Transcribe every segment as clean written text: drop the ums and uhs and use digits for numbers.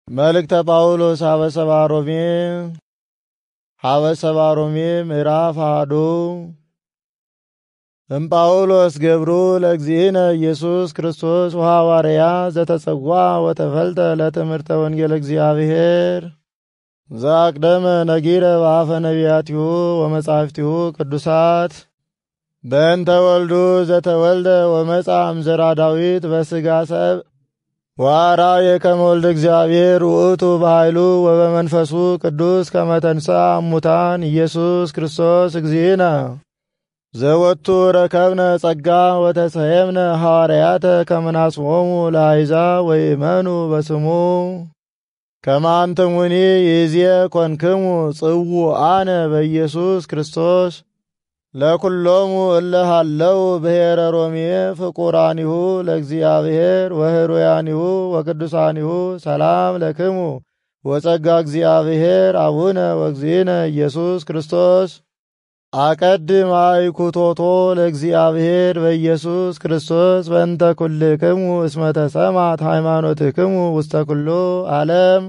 መልእክተ ጳውሎስ ሀበሰባ ሮሜ ምዕራፍ 1 እምጳውሎስ ገብሩ ለእግዚእነ ኢየሱስ ክርስቶስ ወሐዋርያ ዘተጸዋ ወተፈልጠ ለትምህርተ ወንጌል እግዚአብሔር ዘአቅደመ ነጊረ በአፈ ነቢያቲሁ ወመጻሕፍቲሁ ቅዱሳት በእንተ ወልዱ ዘተወልደ ወመጻ እምዘራ ዳዊት በሥጋ ሰብ ወአርአየ ከመ ወልደ እግዚአብሔር ውእቱ በኃይሉ ወበመንፈሱ ቅዱስ ከመ ተንሥአ እሙታን ኢየሱስ ክርስቶስ እግዚእነ ዘወቱ ረከብነ ጸጋ ወተሰየምነ ሐዋርያተ ከመ ናስሞሙ ለአሕዛብ ወይእመኑ በስሙ ከመ አንትሙኒ ይእዜ ኮንክሙ ጽውዓነ በኢየሱስ ክርስቶስ ለኩሎሙ እለ ሀለው ብሔረ ሮሜ ፍቁራኒሁ ለእግዚአብሔር ወህሩያኒሁ ወቅዱሳኒሁ ሰላም ለክሙ ወጸጋ እግዚአብሔር አቡነ ወእግዚእነ ኢየሱስ ክርስቶስ አቀድም አእኩቶቶ ለእግዚአብሔር በኢየሱስ ክርስቶስ በእንተ ኩልክሙ እስመ ተሰማት ሃይማኖትክሙ ውስተ ኩሉ ዓለም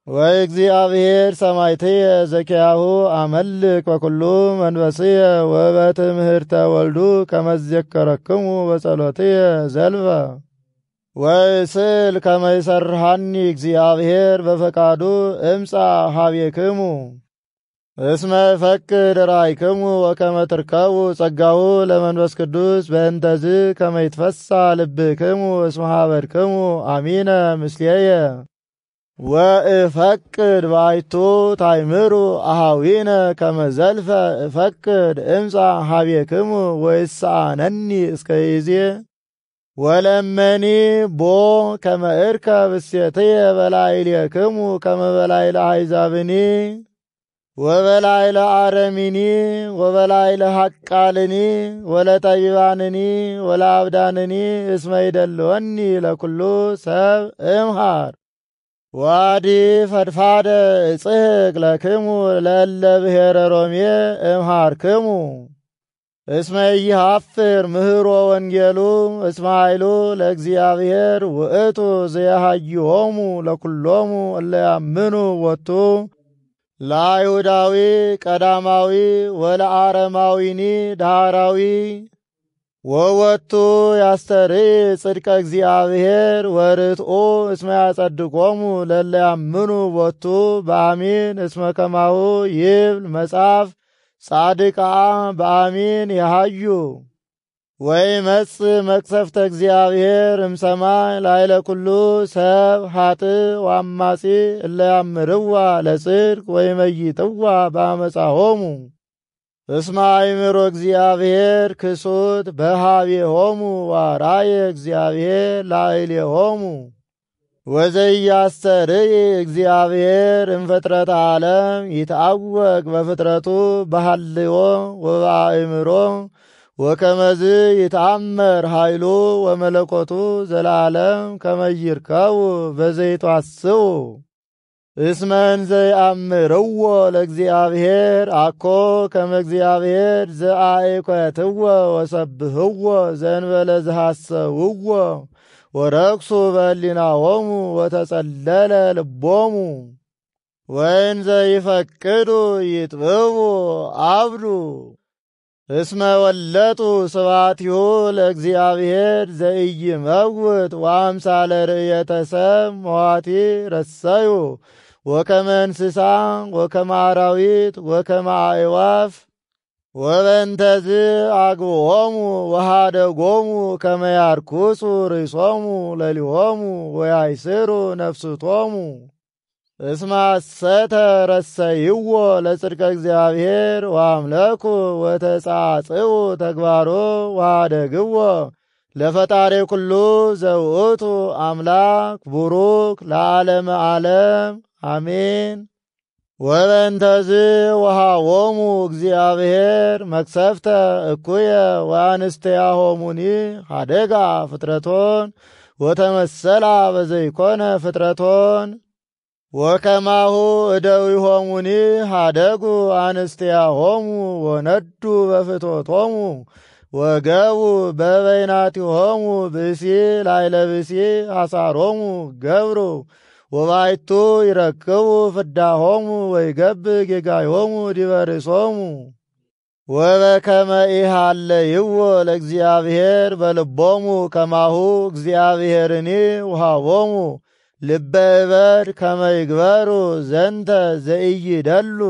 ወእግዚአብሔር ሰማዕትየ ዘኪያሁ አመልክ በኩሉ መንፈስየ ወበትምህርተ ወልዱ ከመ ዘከረክሙ በጸሎትየ ዘልፈ ወእስእል ከመ ይሠርሐኒ እግዚአብሔር በፈቃዱ እምጻ ኀቤክሙ እስመ እፈቅድ ራእይክሙ ወከመ ትርከቡ ጸጋሁ ለመንፈስ ቅዱስ በእንተዝ ከመ ይትፈሣ ልብክሙ እስመ ኀበርክሙ አሚነ ምስሌየ ወእፈቅድ ባይቱ ታይምሩ አሃዊነ ከመ ዘልፈ እፈቅድ እምጻ ኀቤክሙ ወይሳነኒ እስከ ይዜ ወለመኒ ቦ ከመ እርከብ እሴትየ በላዕሌክሙ ከመ በላዕለ አሕዛብኒ ወበላዕለ አረሚኒ ወበላዕለ ሐቃልኒ ወለጠቢባንኒ ወለአብዳንኒ እስመ ይደልወኒ ለኩሉ ሰብ እምሃር ዋዲ ፈድፋደ እጽሕቅ ለክሙ ለእለ ብሔረ ሮሜ እምሃርክሙ እስመ ኢይሃፍር ምህሮ ወንጌሉ እስመ ኃይሉ ለእግዚአብሔር ውእቱ ዘየሃይሆሙ ለኩሎሙ እለ ያምኑ ቦቱ ለአይሁዳዊ ቀዳማዊ ወለአረማዊኒ ዳህራዊ ወወቱ ያስተርኢ ጽድቀ እግዚአብሔር ወርትዑ እስመ ያጸድቆሙ ለእለ ያምኑ ቦቱ በአሚን እስመ ከማሁ ይብል መጽሐፍ ጻድቃ በአሚን ያሃዩ ወይመጽእ መቅሰፍተ እግዚአብሔር እምሰማይ ላዕለ ኩሉ ሰብ ኃጥእ ወአማጺ እለ ያምርዋ ለጽድቅ ወይመይጥዋ በአመፃሆሙ እስመ አእምሮ እግዚአብሔር ክሱት በኀቤሆሙ ወአርአየ እግዚአብሔር ላዕሌሆሙ ወዘያስተርኢ እግዚአብሔር እምፍጥረተ ዓለም ይትዐወቅ በፍጥረቱ በሐልዮ ወበአእምሮ ወከመዝ ይትአመር ኃይሉ ወመለኮቱ ዘለዓለም ከመ ይርከቡ በዘይትዋስው እስመ እንዘ ይአምርዎ ለእግዚአብሔር አኮ ከመ እግዚአብሔር ዘአእኮትዎ ወሰብህዎ ዘእንበለ ዘሐሰውዎ ወረክሱ በሕሊናሆሙ ወተጸለለ ልቦሙ ወእንዘ ይፈቅዱ ይጥብቡ አብዱ እስመ ወለጡ ስብሐቲሁ ለእግዚአብሔር ዘኢይመውት ወአምሳለ ርእየተ ሰብ መዋቲ ረሰዩ ወከመ እንስሳ ወከመ አራዊት ወከመ አዕዋፍ ወበእንተዝ አግብኦሙ ወኀደጎሙ ከመ ያርኩሱ ርእሶሙ ለሊሆሙ ወያይስሩ ነፍስቶሙ እስመ ሐሰተ ረሰይዎ ለጽድቀ እግዚአብሔር ወአምለኩ ወተጻጽኡ ተግባሮ ወኀደግዎ ለፈጣሪ ኩሉ ዘውእቱ አምላክ ቡሩክ ለዓለመ ዓለም አሜን። ወበእንተዝ ወሃቦሙ እግዚአብሔር መቅሰፍተ እኩየ ወአንስቲያሆሙኒ ኀደጋ ፍጥረቶን ወተመሰላ በዘይኮነ ፍጥረቶን ወከማሁ እደዊሆሙኒ ኀደጉ አንስቲያሆሙ ወነዱ በፍትወቶሙ ወገቡ በበይናቲሆሙ ብእሲ ላዕለ ብእሲ አሳሮሙ ገብሩ ወባይቱ ይረክቡ ፍዳሆሙ ወይገብ ጌጋዮሙ ዲበ ርእሶሙ ወበከመ ኢሃለይዎ ለእግዚአብሔር በልቦሙ ከማሁ እግዚአብሔርኒ ውሃቦሙ ልበ እበድ ከመ ይግበሩ ዘንተ ዘኢይደሉ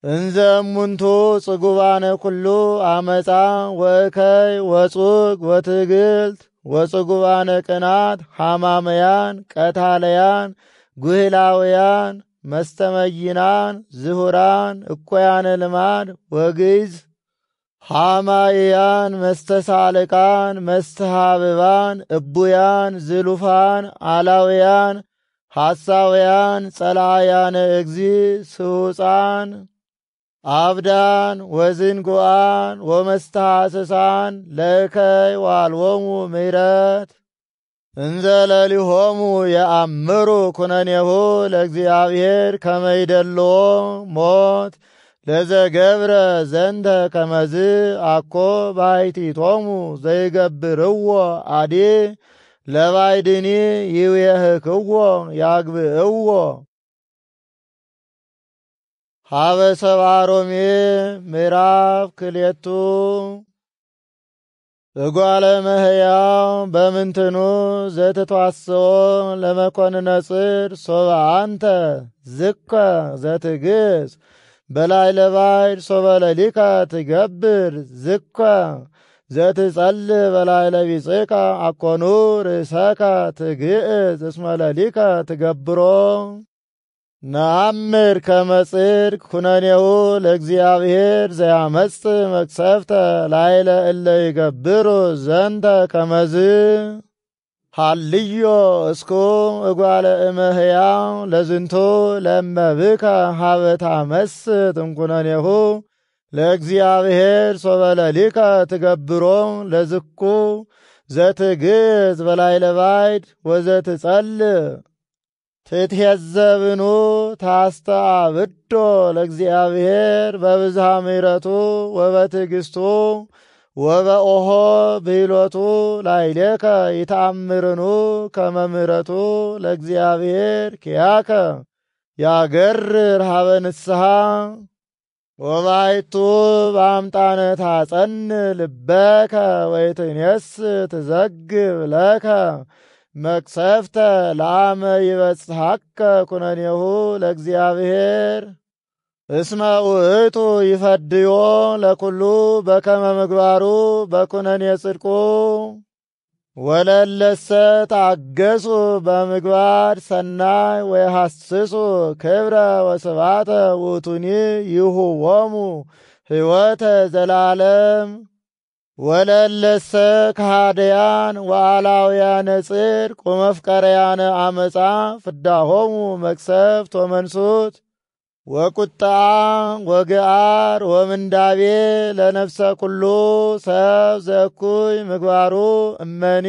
እንዘ እሙንቱ ጽጉባነ ኩሉ አመፃ ወእከይ ወጹግ ወትዕግልት ወጽጉባነ ቅናት ሐማመያን ቀታለያን ጉህላውያን መስተመይናን ዝሁራን እኮያነ ልማድ ወግዝ ሐማይያን መስተሳልቃን መስተሃብባን እቡያን ዝሉፋን አላውያን ሐሳውያን ጸላያነ እግዚ ስሑፃን አብዳን ወዝንጉዓን ወመስተሐስሳን ለእከይ ዋልዎሙ ምሕረት እንዘ ለሊሆሙ የአምሩ ኩነኔሁ ለእግዚአብሔር ከመ ይደልዎ ሞት ለዘገብረ ዘንተ ከመዝ አኮ ባሕቲቶሙ ዘይገብርዎ አዲ ለባዕድኒ ይቤህክዎ ያግብእዎ ሀበ ሰብአ ሮሜ ምዕራፍ ክልኤቱ እጓለ እመሕያው በምንትኑ ዘትትዋስኦ ለመኮንነ ጽድቅ ሶበ አንተ ዝከ ዘትግስ በላዕለ ባሕድ ሶበ ሌሊከ ትገብር ዝከ ዘትጸልእ በላዕለ ቢጽሕከ አኮኑ ርእሰከ ትግዕዝ እስመ ሌሊከ ትገብሮ ነአምር ከመ ጽድቅ ኩነኔሁ ለእግዚአብሔር ዘያመጽእ መቅሰፍተ ላዕለ እለ ይገብሩ ዘንተ ከመዝ ሃልዮ እስኩ እጓለ እመሕያው ለዝንቱ ለእመብከ ሀበ ታመስጥ እምኩነኔሁ ለእግዚአብሔር ሶበ ሌሊከ ትገብሮ ለዝኩ ዘትግዕዝ በላዕለ ባሕድ ወዘትጸልእ ትትሄዘብኑ ታስተአብዶ ለእግዚአብሔር በብዝሃ ምሕረቱ ወበትዕግሥቱ ወበኦሆ ብሂሎቱ ላዕሌከ ይተአምርኑ ከመ ምሕረቱ ለእግዚአብሔር ኪያከ ያገርር ሀበ ንስሐ ወባሕቱ በአምጣነ ታጸንዕ ልበከ ወይትኔስ ትዘግብ ለከ መቅሰፍተ ለአመ ይበጽሐከ ኩነኔሁ ለእግዚአብሔር እስመ ውእቱ ይፈድዮ ለኩሉ በከመ ምግባሩ በኩነኔ ጽድቁ ወለለሰ ታገሱ በምግባር ሰናይ ወይሐስሱ ክብረ ወስብሐተ ውእቱኒ ይሁቦሙ ሕይወተ ዘላለም ወለለሰ ከሃደያን ወአላውያነ ጽድቅ ወመፍቀረያነ አመፃ ፍዳሆሙ መቅሰፍት ወመንሱት ወቁጣ ወግአር ወምንዳቤ ለነፍሰ ኩሉ ሰብ ዘኩይ ምግባሩ እመኒ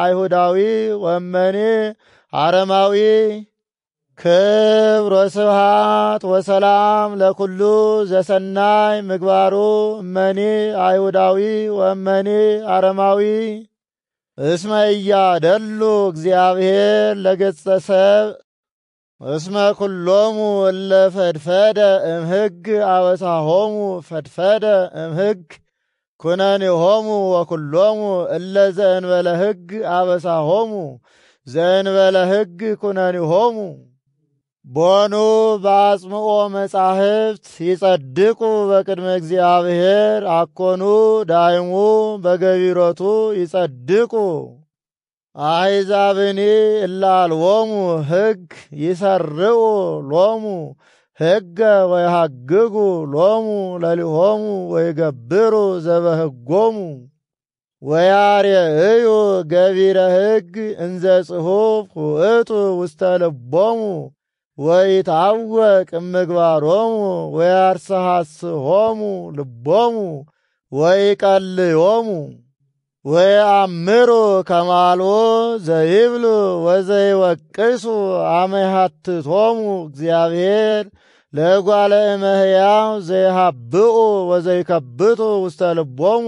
አይሁዳዊ ወእመኒ አረማዊ ክብር ወስብሐት ወሰላም ለኩሉ ዘሰናይ ምግባሩ እመኒ አይሁዳዊ ወእመኒ አረማዊ እስመ ኢያደሉ እግዚአብሔር ለገጸ ሰብ እስመ ኩሎሙ እለ ፈድፈደ እምሕግ አበሳሆሙ ፈድፈደ እምሕግ ኩነኔሆሙ ወኩሎሙ እለ ዘእንበለ ሕግ አበሳሆሙ ዘእንበለ ሕግ ኩነኔሆሙ ቦኑ በአጽምዖ መጻሕፍት ይጸድቁ በቅድመ እግዚአብሔር አኮኑ ዳይሙ በገቢሮቱ ይጸድቁ አሕዛብኒ እለ አልቦሙ ሕግ ይሰርዑ ሎሙ ሕገ ወይሐግጉ ሎሙ ለሊሆሙ ወይገብሩ ዘበሕጎሙ ወያርየዩ ገቢረ ሕግ እንዘ ጽሑፍ ውእቱ ውስተ ልቦሙ ወይታወቅ እምግባሮሙ ወያርሰሐስሆሙ ልቦሙ ወይቀልዮሙ ወየአምሩ ከማልዎ ዘይብሉ ወዘይወቅሱ አመ ይሐትቶሙ እግዚአብሔር ለእጓለ እመሕያው ዘይሃብኡ ወዘይከብቱ ውስተ ልቦሙ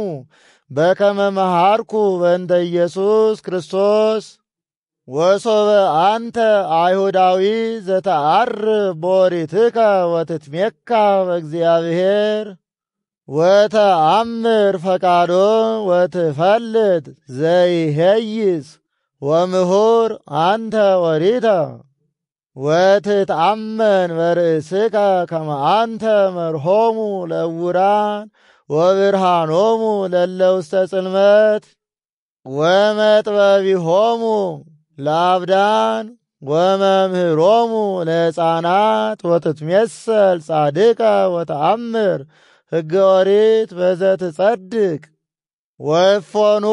በከመ መሃርኩ በእንተ ኢየሱስ ክርስቶስ ወሶበ አንተ አይሁዳዊ ዘተዓርብ በኦሪትከ ወትትሜካ በእግዚአብሔር ወተአምር ፈቃዶ ወትፈልጥ ዘይሄይስ ወምሁር አንተ ኦሪተ ወትትአመን በርእስከ ከመ አንተ መርሆሙ ለዕውራን ወብርሃኖሙ ለእለ ውስተ ጽልመት ወመጥበቢሆሙ ለአብዳን ወመምህሮሙ ለሕፃናት ወትትሜሰል ጻድቀ ወተአምር ሕገ ኦሪት በዘትጸድቅ ወእፎኑ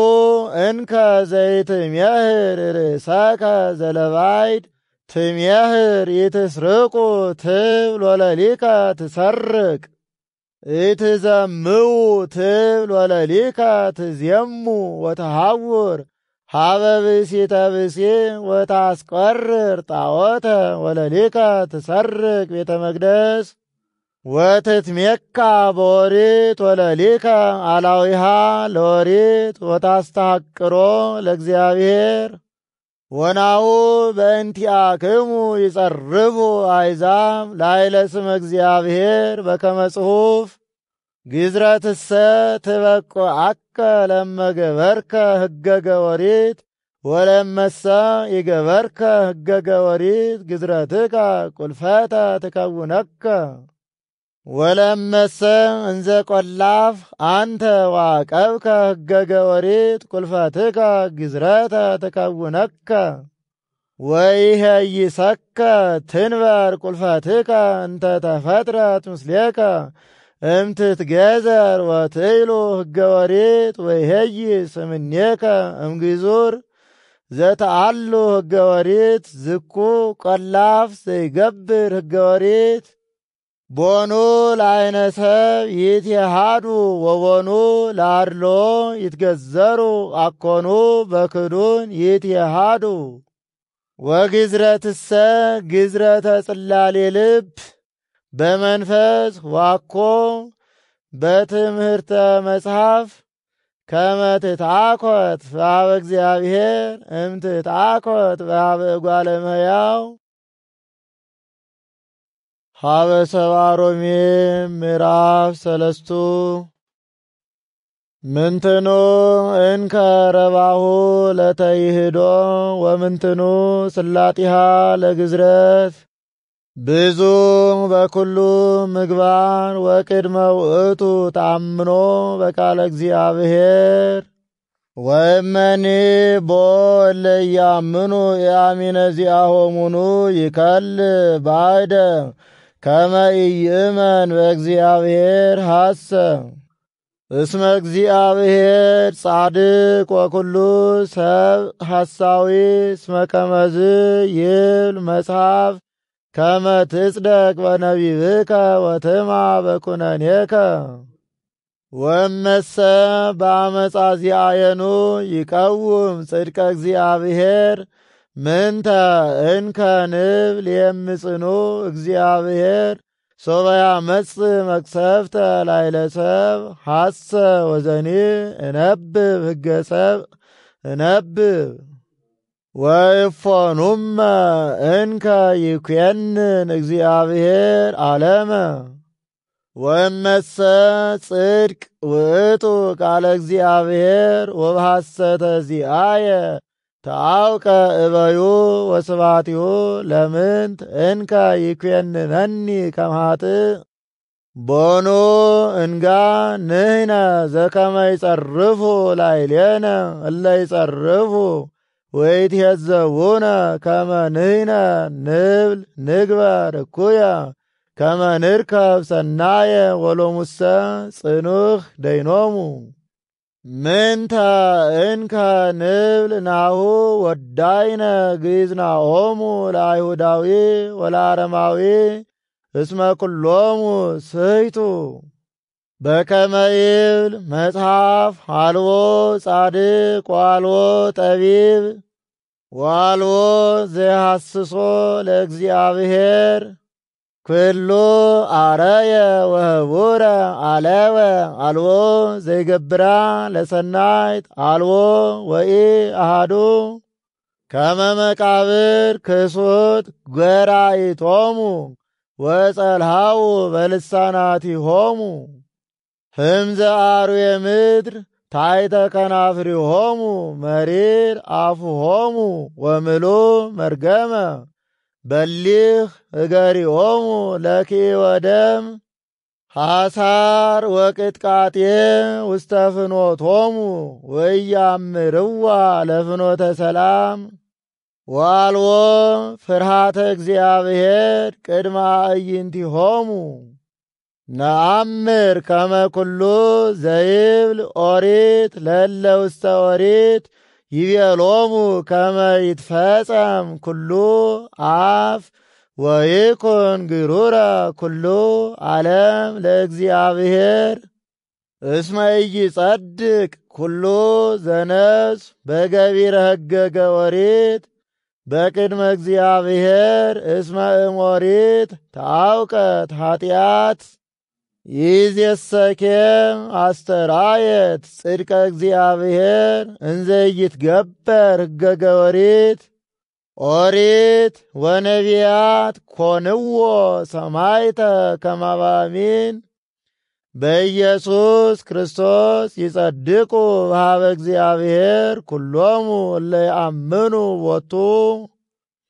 እንከ ዘይትሜህር ርእሰከ ዘለባይድ ትሜህር ኢትስርቁ ትብል ወለሊከ ትሰርቅ ኢትዘምው ትብል ወለሊከ ትዜሙ ወተሃውር ሀበ ብእሲተ ብእሲ ወታስቆርር ጣዖተ ወለሊከ ትሰርቅ ቤተ መቅደስ ወትትሜካ በኦሪት ወለሊከ አላዊሃ ለኦሪት ወታስተሐቅሮ ለእግዚአብሔር ወናሁ በእንቲአክሙ ይጸርቡ አሕዛብ ላዕለ ስመ እግዚአብሔር በከመ ጽሑፍ ግዝረትሰ ትበቁዐከ ለመ ገበርከ ሕገገ ኦሪት ወለመሰ ይገበርከ ሕገገ ኦሪት ግዝረትከ ቁልፈተ ትከውነከ ወለመሰ እንዘ ቈላፍ አንተ ዋቀብከ ሕገገ ኦሪት ቁልፈትከ ግዝረተ ትከውነከ ወይሄይሰከ ትንበር ቁልፈትከ እንተ ተፈጥረት ምስሌከ እምትትገዘር ወትይሉ ሕገ ኦሪት ወይሄይስ እምኔከ እምግዙር ዘተአሉ ሕገ ኦሪት ዝኩ ቈላፍ ዘይገብር ሕገ ኦሪት ቦኑ ለዓይነ ሰብ ይትሃዱ ወቦኑ ለአድሎ ይትገዘሩ አኮኑ በክዱን ይትሃዱ ወግዝረትሰ ግዝረተ ጽላሌ ልብ በመንፈስ ዋኮ በትምህርተ መጽሐፍ ከመ ትትአኰት በኀበ እግዚአብሔር እምትትአኰት በኀበ እጓለ እመሕያው ሀበ ሰብአ ሮሜ ምዕራፍ 3 ምንትኑ እንከ ረባሁ ለተይህዶ ወምንትኑ ስላጢሃ ለግዝረት ብዙ በኩሉ ምግባር ወቅድመ ውእቱ ተአምኖ በቃለ እግዚአብሔር ወእመኒ ቦ እለ ኢያምኑ ኢአሚነ ዚአሆሙኑ ይከል ባዕደ ከመ ኢይእመን በእግዚአብሔር ሐሰ እስመ እግዚአብሔር ጻድቅ ወኩሉ ሰብ ሐሳዊ እስመ ከመዝ ይብል መጽሐፍ ከመ ትጽደቅ በነቢብከ ወትማ በኩነኔከ ወመሰ በአመፃ ዚአየኑ ይቀውም ጽድቀ እግዚአብሔር ምንተ እንከ ንብል የምጽኑ እግዚአብሔር ሶበ ያመጽእ መቅሰፍተ ላዕለ ሰብ ሐሰ ወዘኒ እነብብ ሕገ ሰብ እነብብ ወእፎኑመ እንከ ይኰንን እግዚአብሔር ዓለመ ወእመሰ ጽድቅ ውእቱ ቃለ እግዚአብሔር ወበሐሰተ ዚአየ ተአውቀ እበዩ ወስብሐቲሁ ለምንት እንከ ይኰንነኒ ከመ ኃጥእ ቦኑ እንጋ ንሕነ ዘከመ ይጸርፉ ላዕሌነ እለ ይጸርፉ ወይትሄዘቡነ ከመ ንሕነ ንብል ንግበር እኩየ ከመ ንርከብ ሰናየ ወሎሙሰ ጽኑዕ ደይኖሙ ምንተ እንከ ንብል ናሁ ወዳይነ ግእዝናሆሙ ለአይሁዳዊ ወለአረማዊ እስመ ኩሎሙ ስሕቱ በከመ ይብል መጽሐፍ አልቦ ጻድቅ ወአልቦ ጠቢብ ወአልቦ ዘይሐስሶ ለእግዚአብሔር ኩሉ አረየ ወህቡረ አለወ አልቦ ዘይገብራ ለሰናይት አልቦ ወኢ አሃዱ ከመ መቃብር ክሱት ጐራኢቶሙ ወጸልሃው በልሳናቲሆሙ ህምዘ አርዌ ምድር ታሕተ ከናፍሪሆሙ መሪር አፉሆሙ ወምሉእ መርገመ በሊህ እገሪሆሙ ለኪወ ደም ሐሳር ወቅጥቃጤ ውስተ ፍኖቶሙ ወኢያእምርዋ ለፍኖተ ሰላም ወአልቦ ፍርሃተ እግዚአብሔር ቅድመ አዕይንቲሆሙ ነአምር ከመ ኩሉ ዘይብል ኦሪት ለእለ ውስተ ኦሪት ይቤሎሙ ከመ ይትፈጸም ኩሉ አፍ ወይኩን ግሩረ ኩሉ ዓለም ለእግዚአብሔር እስመ ኢይጸድቅ ኩሉ ዘነፍስ በገቢረ ሕገገ ኦሪት በቅድመ እግዚአብሔር እስመ እምኦሪት ተአውቀት ኃጢአት ይእዜሰኬ አስተርአየት ጽድቀ እግዚአብሔር እንዘ ኢይትገበር ሕገገ ኦሪት ኦሪት ወነቢያት ኮንዎ ሰማዕተ ከመ በአሚን በኢየሱስ ክርስቶስ ይጸድቁ በኀበ እግዚአብሔር ኩሎሙ እለ ይአምኑ ቦቱ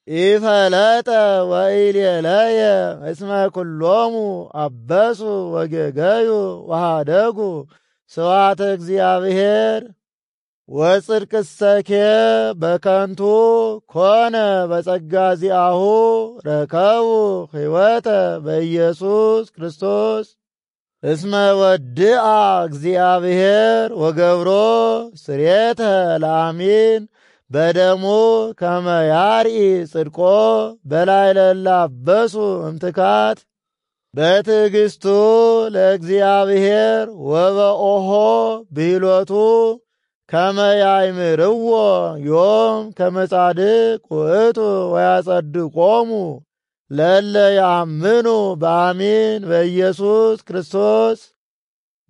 ኢፈለጠ ወኢሌለየ እስመ ኩሎሙ አበሱ ወጌገዩ ወሃደጉ ስብሐተ እግዚአብሔር ወጽድቅሰኬ በከንቱ ኮነ በጸጋ ዚአሁ ረከቡ ሕይወተ በኢየሱስ ክርስቶስ እስመ ወድአ እግዚአብሔር ወገብሮ ስርየተ ለአሚን በደሙ ከመ ያርኢ ጽድቆ በላዕለ እለ አበሱ እምትካት በትዕግሥቱ ለእግዚአብሔር ወበኦሖ ብሂሎቱ ከመ ያእምርዎ ዮም ከመ ጻድቅ ውእቱ ወያጸድቆሙ ለእለ ያምኑ በአሚን በኢየሱስ ክርስቶስ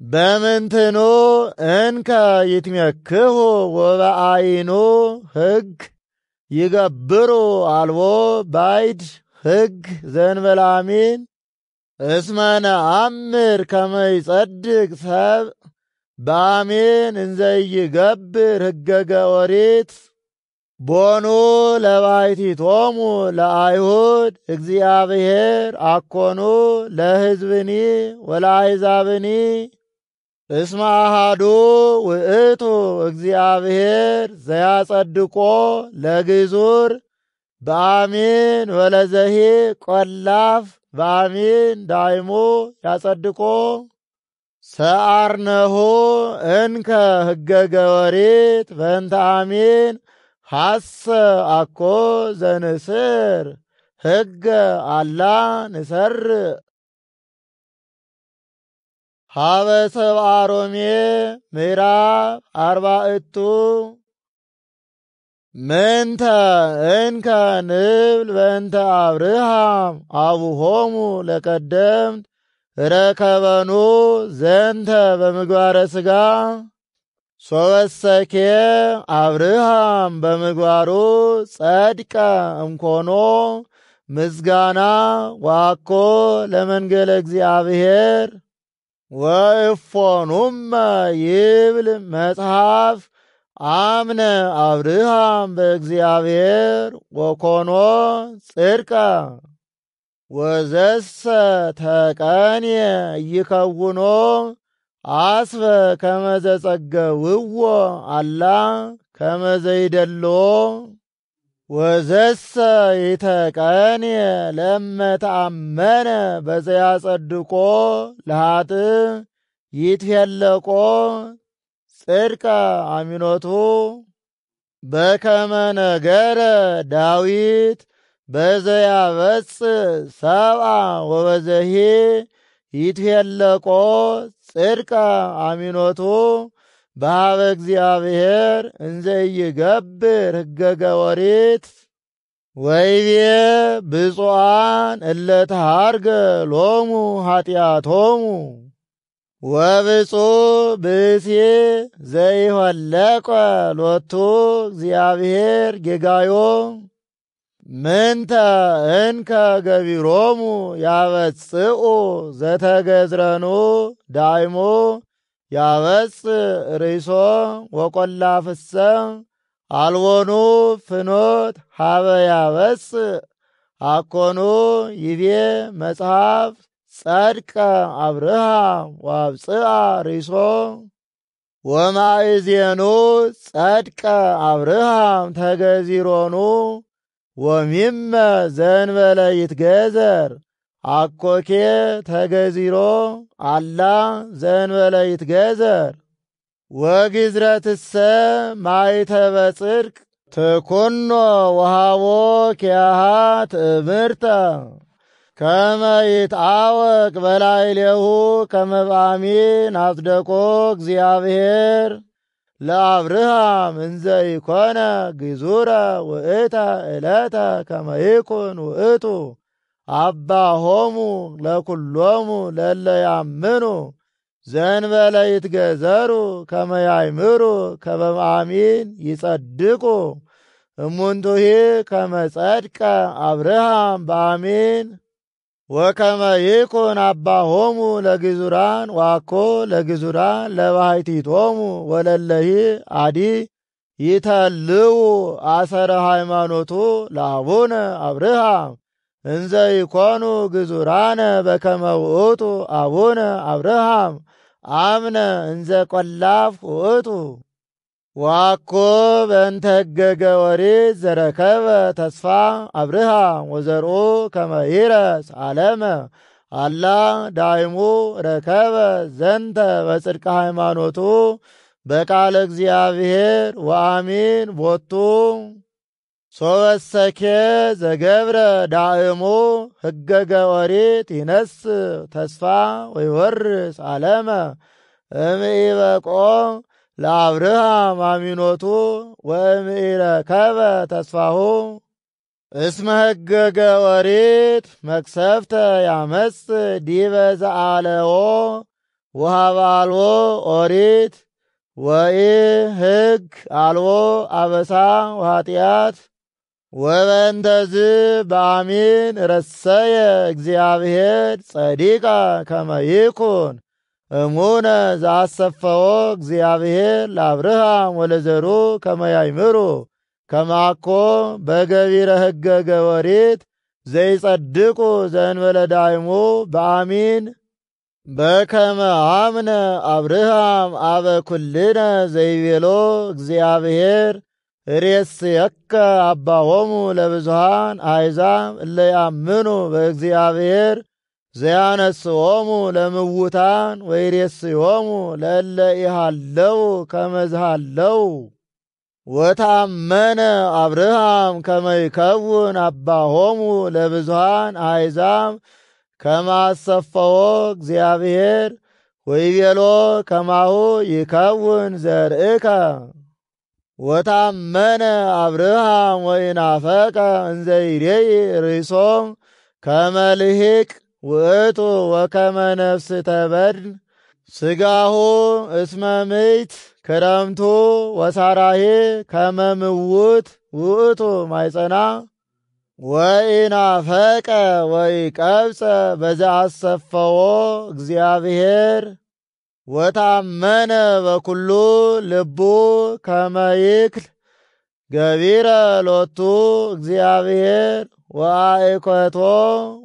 በምንትኑ እንከ ይትሜክሁ ወበአይኑ ሕግ ይገብሩ አልቦ ባይድ ሕግ ዘእንበለ አሚን እስመ ነአምር ከመ ይጸድቅ ሰብእ በአሚን እንዘ ይገብር ሕገገ ኦሪት ቦኑ ለባሕቲቶሙ ለአይሁድ እግዚአብሔር አኮኑ ለሕዝብኒ ወለአሕዛብኒ እስመ አሐዱ ውእቱ እግዚአብሔር ዘያጸድቆ ለግዙር በአሚን ወለዘሂ ቈላፍ በአሚን ዳይሙ ያጸድቆ ሰአርነሁ እንከ ሕገገ ኦሪት በእንተ አሚን ሐሰ አኮ ዘንስር ሕገ አላ ንሰርዕ ሀበ ሰብአ ሮሜ ምዕራፍ 40 ምንተ እንከ ንብል በእንተ አብርሃም አቡሆሙ ለቀደምት ረከበኑ ዘንተ በምግባረ ሥጋ ሶበሰኬ አብርሃም በምግባሩ ጸድቀ እምኮኖ ምስጋና ዋኮ ለመንገለ እግዚአብሔር ወእፎኑመ ይብል መጽሐፍ አምነ አብርሃም በእግዚአብሔር ወኮኖ ጽድቀ ወዘሰ ተቀንየ ይከውኖ አስበ ከመዘ ጸገውዎ አላ ከመዘ ይደልዎ ወዘሰ ይተቀንየ ለመ ተአመነ በዘያጸድቆ ለኃጥእ ይትፌለቆ ጽድቀ አሚኖቱ በከመ ነገረ ዳዊት በዘያበጽእ ሰብአ ወበዘሂ ይትፌለቆ ጽድቀ አሚኖቱ በኀበ እግዚአብሔር እንዘ ይገብር ሕገገ ኦሪት ወይቤ ብፁዓን እለ ተሃርገ ሎሙ ኃጢአቶሙ ወብፁዕ ብእሲ ዘይሆለቆ ሎቱ እግዚአብሔር ጌጋዮ ምንተ እንከ ገቢሮሙ ያበጽኡ ዘተገዝረኑ ዳይሞ ያበጽእ ርእሶ ወቈላፍሰ አልቦኑ ፍኖት ሀበ ያበጽእ አኮኑ ይቤ መጽሐፍ ጸድቀ አብርሃም ወአብጽአ ርእሶ ወማእዜኑ ጸድቀ አብርሃም ተገዚሮኑ ወሚመ ዘእንበለ ይትገዘር አኮኬ ተገዚሮ አላ ዘእንበለ ይትገዘር ወግዝረትሰ ማይተበ ጽድቅ ትኩኖ ወሃቦ ኪያሃ ትእምርተ ከመ ይትአወቅ በላዕሌሁ ከመ በአሚን አጽደቆ እግዚአብሔር ለአብርሃም እንዘ ይኮነ ግዙረ ውእተ ዕለተ ከመ ይኩን ውእቱ አባሆሙ ለኵሎሙ ለእለ ያምኑ ዘእንበለ ይትገዘሩ ከመ ያእምሩ ከመ በአሚን ይጸድቁ እሙንቱሂ ከመ ጸድቀ አብርሃም በአሚን ወከመ ይኩን አባሆሙ ለግዙራን ዋኮ ለግዙራን ለባሕቲቶሙ ወለለሂ አዲ ይተልዉ አሰረ ሃይማኖቱ ለአቡነ አብርሃም እንዘ ይኮኑ ግዙራነ በከመ ውእቱ አቡነ አብርሃም አምነ እንዘ ቈላፍ ውእቱ ዋኮ በእንተ ሕገገ ኦሪት ዘረከበ ተስፋ አብርሃም ወዘርኡ ከመ ይረስ ዓለመ አላ ዳይሙ ረከበ ዘንተ በጽድቀ ሃይማኖቱ በቃለ እግዚአብሔር ወአሚን ቦቱ ሶበሰኬ ዘገብረ ዳእሙ ሕገገ ኦሪት ይነስ ተስፋ ወይወርስ ዓለመ እምኢበቆ ለአብርሃም አሚኖቱ ወእምኢረከበ ተስፋሁ እስመ ሕገገ ኦሪት መቅሰፍተ ያመጽእ ዲበ ዘአለዎ ወሀበ አልቦ ኦሪት ወኢ ሕግ አልቦ አበሳ ወኃጢአት ወበእንተዝ በአሚን ረሰየ እግዚአብሔር ጸዲቀ ከመ ይኩን እሙነ ዘአሰፈዎ እግዚአብሔር ለአብርሃም ወለዘሩ ከመ ያእምሩ ከመ አኮ በገቢረ ሕገገ ኦሪት ዘይጸድቁ ዘእንበለ ዳይሙ በአሚን በከመ አምነ አብርሃም አበ ኩልነ ዘይቤሎ እግዚአብሔር ርእስየከ አባሆሙ ለብዙኃን አሕዛብ እለ ያምኑ በእግዚአብሔር ዘያነስኦሙ ለምውታን ወይሬስዮሙ ለእለ ኢሃለው ከመ ዝሃለው ወታመነ አብርሃም ከመ ይከውን አባሆሙ ለብዙኃን አሕዛብ ከመ አሰፈዎ እግዚአብሔር ወይቤሎ ከማሁ ይከውን ዘርእከ ወታመነ አብርሃም ወኢናፈቀ እንዘ ይሬኢ ርእሶ ከመ ልሂቅ ውእቱ ወከመ ነፍስተ በድን ሥጋሁ እስመ ምይት ክረምቱ ወሳራሂ ከመ ምውት ውእቱ ማይጸና ወኢናፈቀ ወኢቀብጸ በዘአሰፈዎ እግዚአብሔር ወታመነ በኩሉ ልቡ ከመ ይክል ገቢረ ሎቱ እግዚአብሔር ወአእኮቶ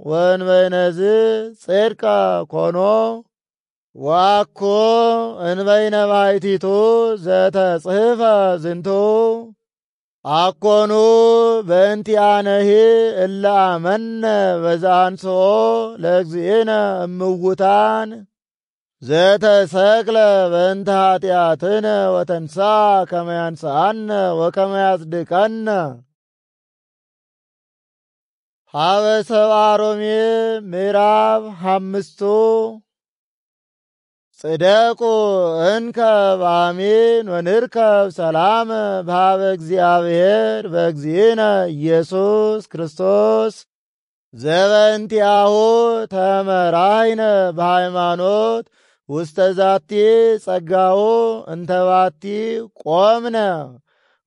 ወእንበይነዝ ጽድቀ ኮኖ ዋኮ እንበይነ ባሕቲቱ ዘተጽሕፈ ዝንቱ አኮኑ በእንቲአነሂ እለ አመነ በዘአንሥኦ ለእግዚእነ እምውታን ዘተሰቅለ በእንተ ኃጢአትነ ወተንሥአ ከመ ያንሥአነ ወከመ ያጽድቀነ ሀበ ሰብአ ሮሜ ምዕራፍ 5 ጽደቁ እንከ በአሚን ወንርከብ ሰላም በሀበ እግዚአብሔር በእግዚእነ ኢየሱስ ክርስቶስ ዘበእንቲአሁ ተመራይነ በሃይማኖት ውስተ ዛቲ ጸጋው እንተባቲ ቆምነ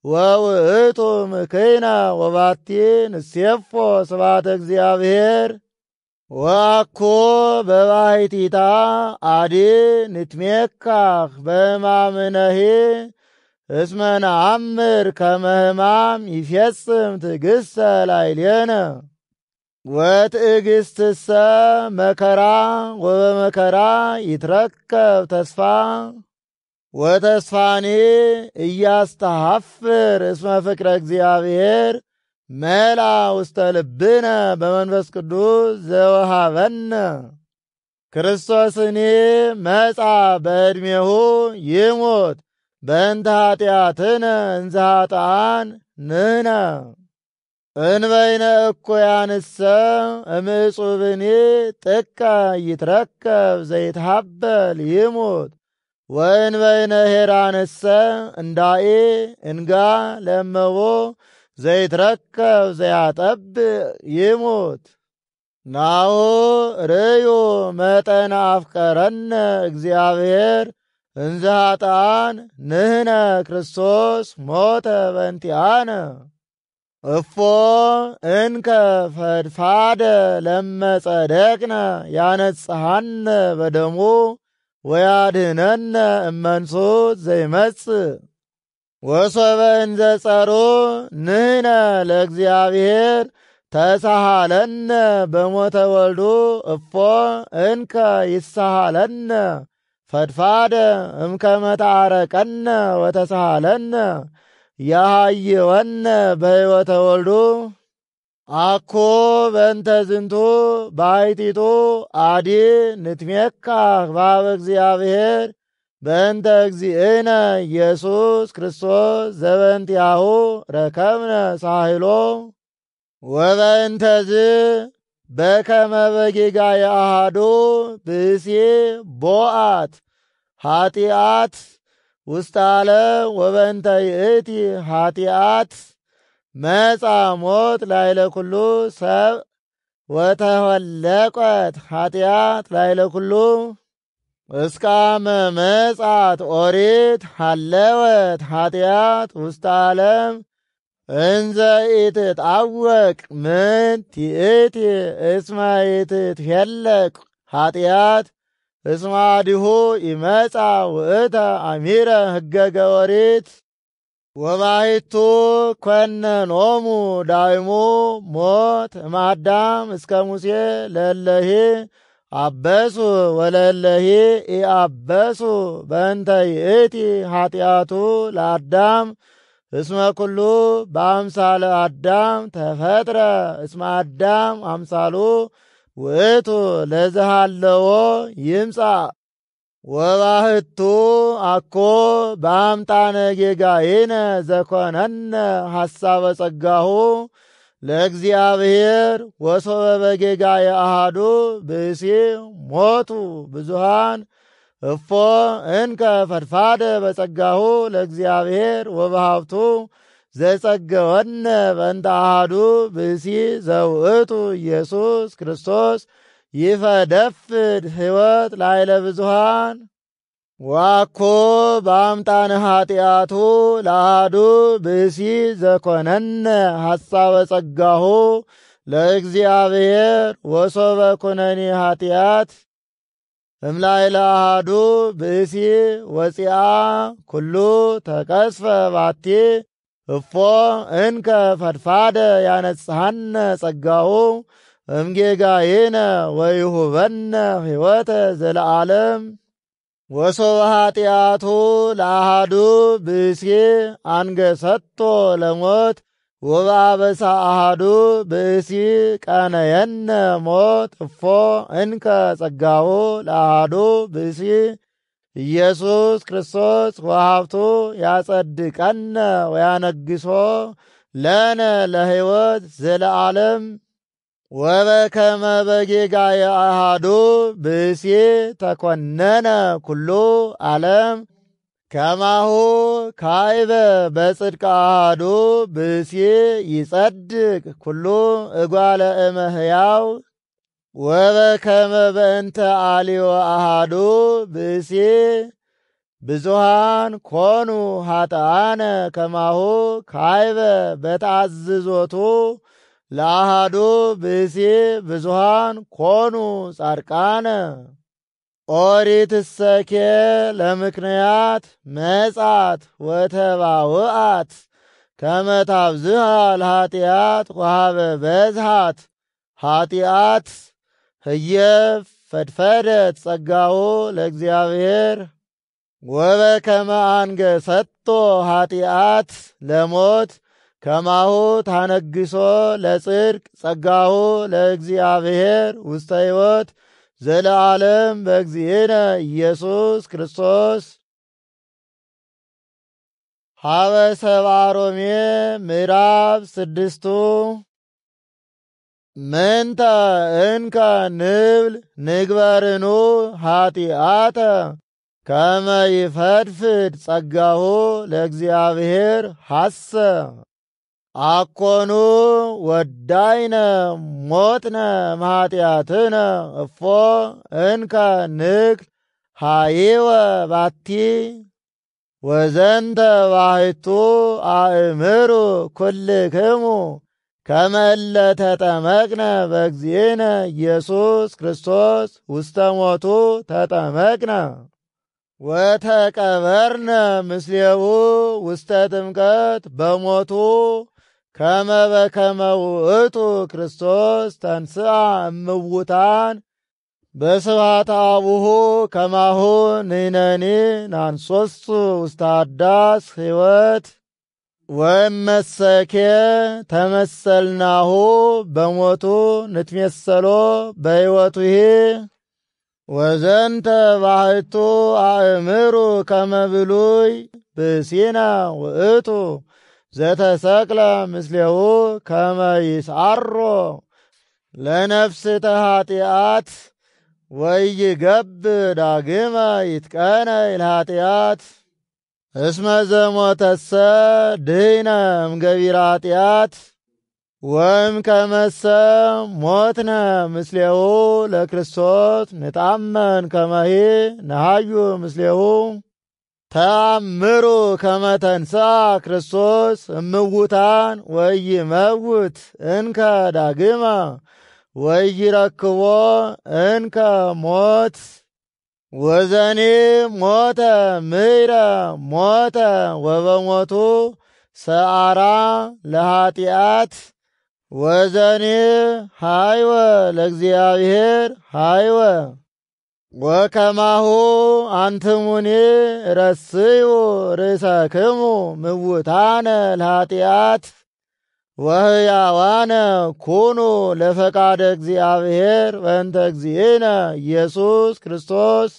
ወውእቱ ምክይነ ወባቲ ንሴፎ ስብሐተ እግዚአብሔር ወአኮ በባሕቲታ አዲ ንትሜካህ በሕማምነሂ እስመ ነአምር ከመ ሕማም ይፌጽም ትዕግሥተ ላዕሌነ ወትዕግሥትሰ መከራ ወበመከራ ይትረከብ ተስፋ ወተስፋኒ ኢያስተሐፍር እስመ ፍቅረ እግዚአብሔር መላ ውስተ ልብነ በመንፈስ ቅዱስ ዘወሃበነ ክርስቶስኒ መጻ በዕድሜሁ ይሞት በእንተ ኃጢአትነ እንዘ ኃጥኣን ንሕነ እንበይነ እኩያንሰ እምዕጹብኒ ጥቀ ይትረከብ ዘይትሃበል ይሙት ወእንበይነ ሄራንሰ እንዳኢ እንጋ ለመቦ ዘይትረከብ ዘያጠብእ ይሙት ናሁ ርእዩ መጠነ አፍቀረነ እግዚአብሔር እንዘ ኃጥኣን ንሕነ ክርስቶስ ሞተ በእንቲአነ እፎ እንከ ፈድፋደ ለመጸደቅነ ያነጽሐነ በደሙ ወያድኅነነ እመንሱት ዘይመጽእ ወሶበ እንዘ ጸሩ ንሕነ ለእግዚአብሔር ተሳሃለነ በሞተ ወልዱ እፎ እንከ ይሳሃለነ ፈድፋደ እምከመ ተአረቀነ ወተሳሃለነ ያሃይወነ በሕይወተ ወልዱ አኮ በእንተ ዝንቱ ባሕቲቱ አዲ ንትሜካህ በኀበ እግዚአብሔር በእንተ እግዚእነ ኢየሱስ ክርስቶስ ዘበእንቲአሁ ረከብነ ሳህሎ ወበእንተዝ በከመ በጌጋየ አሐዱ ብእሲ ቦአት ኃጢአት ውስተ ዓለም ወበእንተ ይእቲ ኃጢአት መጻ ሞት ላዕለ ኩሉ ሰብ ወተወለቀት ኃጢአት ላዕለ ኩሉ እስካመ መጻት ኦሪት ሀለወት ኃጢአት ውስተ ዓለም እንዘ ኢትጣወቅ ምንት ይእቲ እስመ ኢትትፌለቅ ኃጢአት እስመ አዲሁ ይመጻ ውእተ አሚረ ሕገገ ኦሪት ወባሕቱ ኮነኖሙ ዳይሙ ሞት እምአዳም እስከ ሙሴ ለእለሂ አበሱ ወለእለሂ ኢአበሱ በእንተ ይእቲ ኃጢአቱ ለአዳም እስመ ኩሉ በአምሳለ አዳም ተፈጥረ እስመ አዳም አምሳሉ ውእቱ ለዘሃለዎ ይምጻእ ወባሕቱ አኮ በአምጣነ ጌጋየነ ዘኮነነ ሐሳበ ጸጋሁ ለእግዚአብሔር ወሶበ በጌጋየ አሐዱ ብእሲ ሞቱ ብዙሃን እፎ እንከ ፈድፋደ በጸጋሁ ለእግዚአብሔር ወበሀብቱ ዘጸገወነ በእንተ አሐዱ ብእሲ ዘውእቱ ኢየሱስ ክርስቶስ ይፈደፍድ ሕይወት ላዕለ ብዙሃን ዋኮ በአምጣነ ኃጢአቱ ለአሐዱ ብእሲ ዘኮነነ ሐሳበ ጸጋሁ ለእግዚአብሔር ወሶበ ኩነኔ ኃጢአት እምላዕለ አሐዱ ብእሲ ወፂአ ኩሉ ተቀስፈ ባቲ እፎ እንከ ፈድፋደ ያነጽሐነ ጸጋሁ እምጌጋየነ ወይሁበነ ሕይወተ ዘለዓለም ወሶበ ኃጢአቱ ለአሐዱ ብእሲ አንገሰቶ ለሞት ወበአበሳ አሐዱ ብእሲ ቀነየነ ሞት እፎ እንከ ጸጋሁ ለአሐዱ ብእሲ ኢየሱስ ክርስቶስ ወሀብቱ ያጸድቀነ ወያነግሶ ለነ ለሕይወት ዘለዓለም ወበከመ በጌጋየ አሐዱ ብእሲ ተኰነነ ኩሉ ዓለም ከማሁ ካይበ በጽድቅ አሐዱ ብእሲ ይጸድቅ ኩሉ እጓለ እመሕያው ወበከመ በእንተ አልዮ አሃዱ ብእሲ ብዙሃን ኮኑ ኃጥአነ ከማሁ ካይበ በተአዝዞቱ ለአሃዱ ብእሲ ብዙሃን ኮኑ ጻድቃነ። ኦሪትሰኬ ለምክንያት መጻት ወተባውአት ከመ ታብዝሃ ለኃጢአት ወሀበ በዝሃት ኃጢአት ህየ ፈድፈደት ጸጋሁ ለእግዚአብሔር። ወበከመ አንገሰቶ ኃጢአት ለሞት ከማሁ ታነግሶ ለጽድቅ ጸጋሁ ለእግዚአብሔር ውስተ ሕይወት ዘለዓለም በእግዚእነ ኢየሱስ ክርስቶስ። ሀበ ሰብአ ሮሜ ምዕራፍ 6 ምንተ እንከ ንብል ንግበርኑ ኃጢአተ ከመ ይፈድፍድ ጸጋሁ ለእግዚአብሔር ሐሰ። አኮኑ ወዳይነ ሞትነ እምኃጢአትነ እፎ እንከ ንክል ሀይወ ባቲ። ወዘንተ ባሕቱ አእምሩ ኩልክሙ ከመ እለ ተጠመቅነ በእግዚእነ ኢየሱስ ክርስቶስ ውስተ ሞቱ ተጠመቅነ። ወተቀበርነ ምስሌሁ ውስተ ጥምቀት በሞቱ ከመ በከመ ውእቱ ክርስቶስ ተንሥአ እምውታን በስብሐተ አቡሁ ከማሁ ንሕነኒ ናንሶሱ ውስተ አዳስ ሕይወት። ወእመሰኬ ተመሰልናሁ በሞቱ ንትሜሰሎ በሕይወቱሂ። ወዘንተ ባሕቱ አእምሩ ከመ ብሉይ ብእሲነ ውእቱ ዘተሰቅለ ምስሌሁ ከመ ይስዓሮ ለነፍስተ ኃጢአት ወይገብር ዳግመ ይትቀነይ ለኃጢአት። እስመ ዘሞተሰ ድኅነ እምገቢረ ኃጢአት ወእምከመሰ ሞትነ ምስሌሁ ለክርስቶስ ንጣመን ከመሂ ነሃዩ ምስሌሁ። ተአምሩ ከመ ተንሥአ ክርስቶስ እምውታን ወኢይመውት እንከ ዳግመ ወኢይረክቦ እንከ ሞት። ወዘኒ ሞተ ምይረ ሞተ ወበሞቱ ሰዓራ ለኃጢአት። ወዘኒ ሃይወ ለእግዚአብሔር ሃይወ። ወከማሁ አንትሙኒ ረስዩ ርእሰክሙ ምውታነ ለኃጢአት ወሕያዋነ ኩኑ ለፈቃደ እግዚአብሔር በእንተ እግዚእነ ኢየሱስ ክርስቶስ።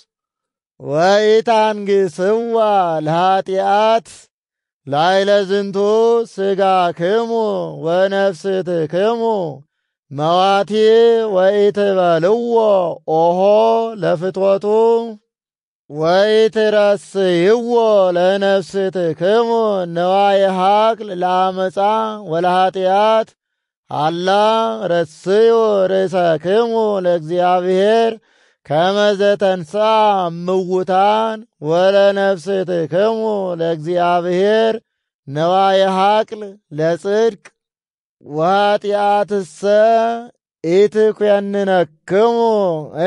ወኢታንግሥዋ ለኃጢአት ላዕለ ዝንቱ ሥጋክሙ ወነፍስትክሙ መዋቲ ወኢትበልዎ ኦሆ ለፍትወቱ። ወኢትረስይዎ ለነፍስትክሙ ንዋየ ሐቅል ለአመፃ ወለኃጢአት አላ ረስዩ ርእሰክሙ ለእግዚአብሔር ከመ ዘተንሥአ እምውታን ወለነፍስትክሙ ለእግዚአብሔር ንዋየ ሐቅል ለጽድቅ። ወኃጢአትሰ ኢትኰንነክሙ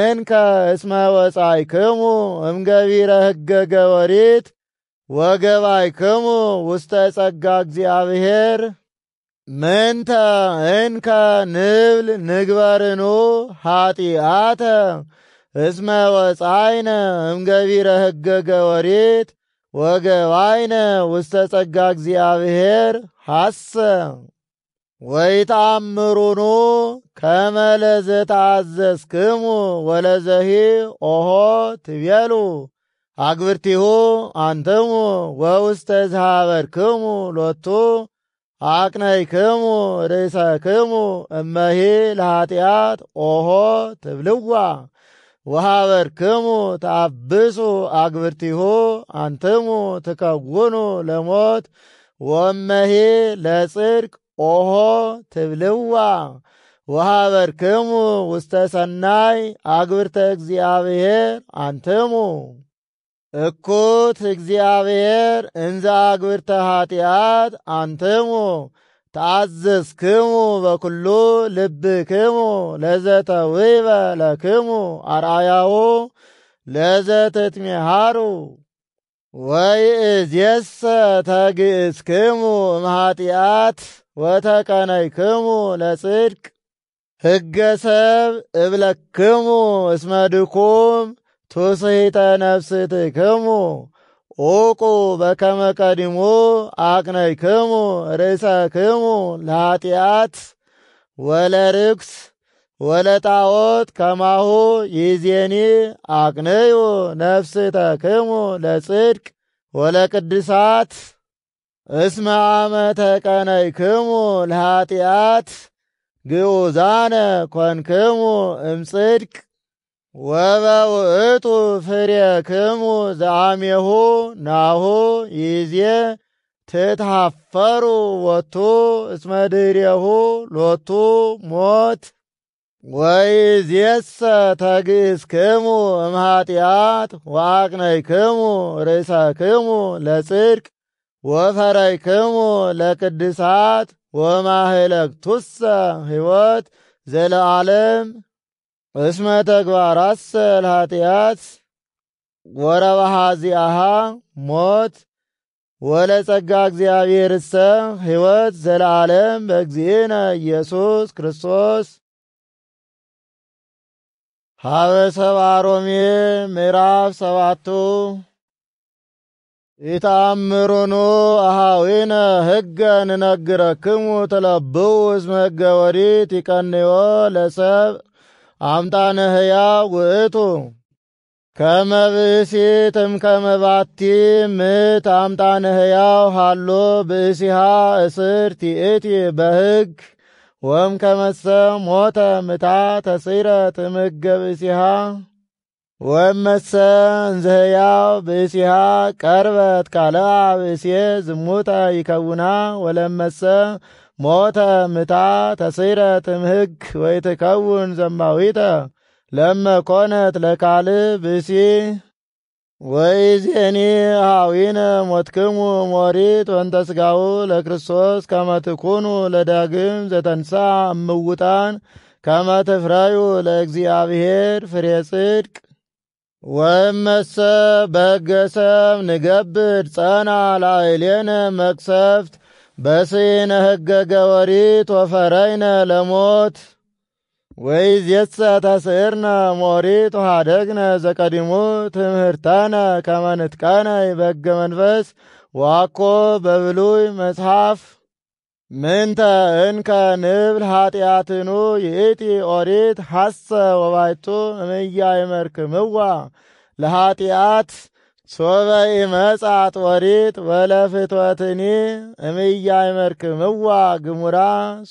እንከ እስመ ወጻእክሙ እምገቢረ ሕገ ኦሪት ወገባእክሙ ውስተ ጸጋ እግዚአብሔር። ምንተ እንከ ንብል ንግበርኑ ኃጢአተ እስመ ወጻእነ እምገቢረ ሕገ ኦሪት ወገባእነ ውስተ ጸጋ እግዚአብሔር ሐሰ። ወይተአምሩኑ ከመ ለዘተአዘዝክሙ ወለዘሂ ኦሆ ትቤሉ አግብርቲሁ አንትሙ ወውስተ ዝሃበርክሙ ሎቱ አቅነይክሙ ርእሰክሙ እመሂ ለኃጢአት ኦሆ ትብልዋ። ወሃበርክሙ ተአብሱ አግብርቲሁ አንትሙ ትከውኑ ለሞት ወመሂ ለጽድቅ ኦሆ ትብልዋ። ወሀበርክሙ ውስተ ሰናይ አግብርተ እግዚአብሔር አንትሙ እኩት እግዚአብሔር እንዘ አግብርተ ኃጢአት አንትሙ ተአዘዝክሙ በኩሉ ልብክሙ ለዘተውህበ ለክሙ አርአያሁ ለዘትትሜሃሩ ወይእዜሰ ተግእዝክሙ እምኃጢአት ወተቀነይክሙ ለጽድቅ ሕገ ሰብ እብለክሙ እስመ ድኩም ትውስሒተ ነፍስትክሙ ዑቁ በከመ ቀዲሙ አቅነይክሙ ርእሰክሙ ለኃጢአት ወለርኩስ ወለጣዖት ከማሁ ይእዜኒ አቅንዩ ነፍስትክሙ ለጽድቅ ወለቅድሳት እስመ አመ ተቀነይክሙ ለኃጢአት ግዑዛነ ኮንክሙ እምጽድቅ ወበውእቱ ፍሬክሙ ዘአሜሁ ናሁ ይዜ ትትሃፈሩ ወቱ እስመ ድኅሬሁ ሎቱ ሞት ወይእዜሰ ተግእዝክሙ እምኃጢአት ወአቅነይክሙ ርእሰክሙ ለጽድቅ ወፈረይክሙ ለቅድሳት ወማህለክቱሰ ሕይወት ዘለዓለም እስመ ተግባራሰ ለኃጢአት ወረብሐዚአሃ ሞት ወለጸጋ እግዚአብሔርሰ ሕይወት ዘለዓለም በእግዚእነ ኢየሱስ ክርስቶስ። ሀበ ሰብአ ሮሜ ምዕራፍ 7 ኢተአምሩኑ አኀዊነ ሕገ ንነግረክሙ ትለብዉ እስመ ሕገ ኦሪት ይቀንዮ ለሰብእ አምጣነ ሕያው ውእቱ ከመ ብእሲት እምከመ ባቲ ምት አምጣነ ሕያው ሃሎ ብእሲሃ እስርት ይእቲ በሕግ ወእምከመሰ ሞተ ምታ ተስዕረት እምሕገ ብእሲሃ ወእመሰ እንዘ ሕያው ብእሲሃ ቀርበት ካልአ ብእሴ ዝሙተ ይከውና ወለመሰ ሞተ ምታ ተስዕረት እምሕግ ወይትከውን ዘማዊተ ለመ ኮነት ለካልእ ብእሲ። ወይእዜኒ አኀዊነ ሞትክሙ ሞሪት ወንተ ሥጋው ለክርስቶስ ከመ ትኩኑ ለዳግም ዘተንሥአ እምውታን ከመ ትፍረዩ ለእግዚአብሔር ፍሬ ጽድቅ። ወእመሰ በሕገ ሰብ ንገብር ጸና ላዕሌነ መቅሰፍት በስነ ሕገ ኦሪት ወፈረይነ ለሞት ወይእዜሰ ተስዕርነ ሞሪት ወኀደግነ ዘቀዲሙ ትምህርተነ ከመ ንትቀነይ በሕገ መንፈስ ወአኮ በብሉይ መጽሐፍ። ምንተ እንከ ንብል ኃጢአትኑ ይእቲ ኦሪት ሐሰ ወባይቱ እምኢያእመርክምዋ ለኃጢአት ሶበ ኢመጻት ኦሪት ወለፍትወትኒ እምኢያእመርክምዋ ግሙራ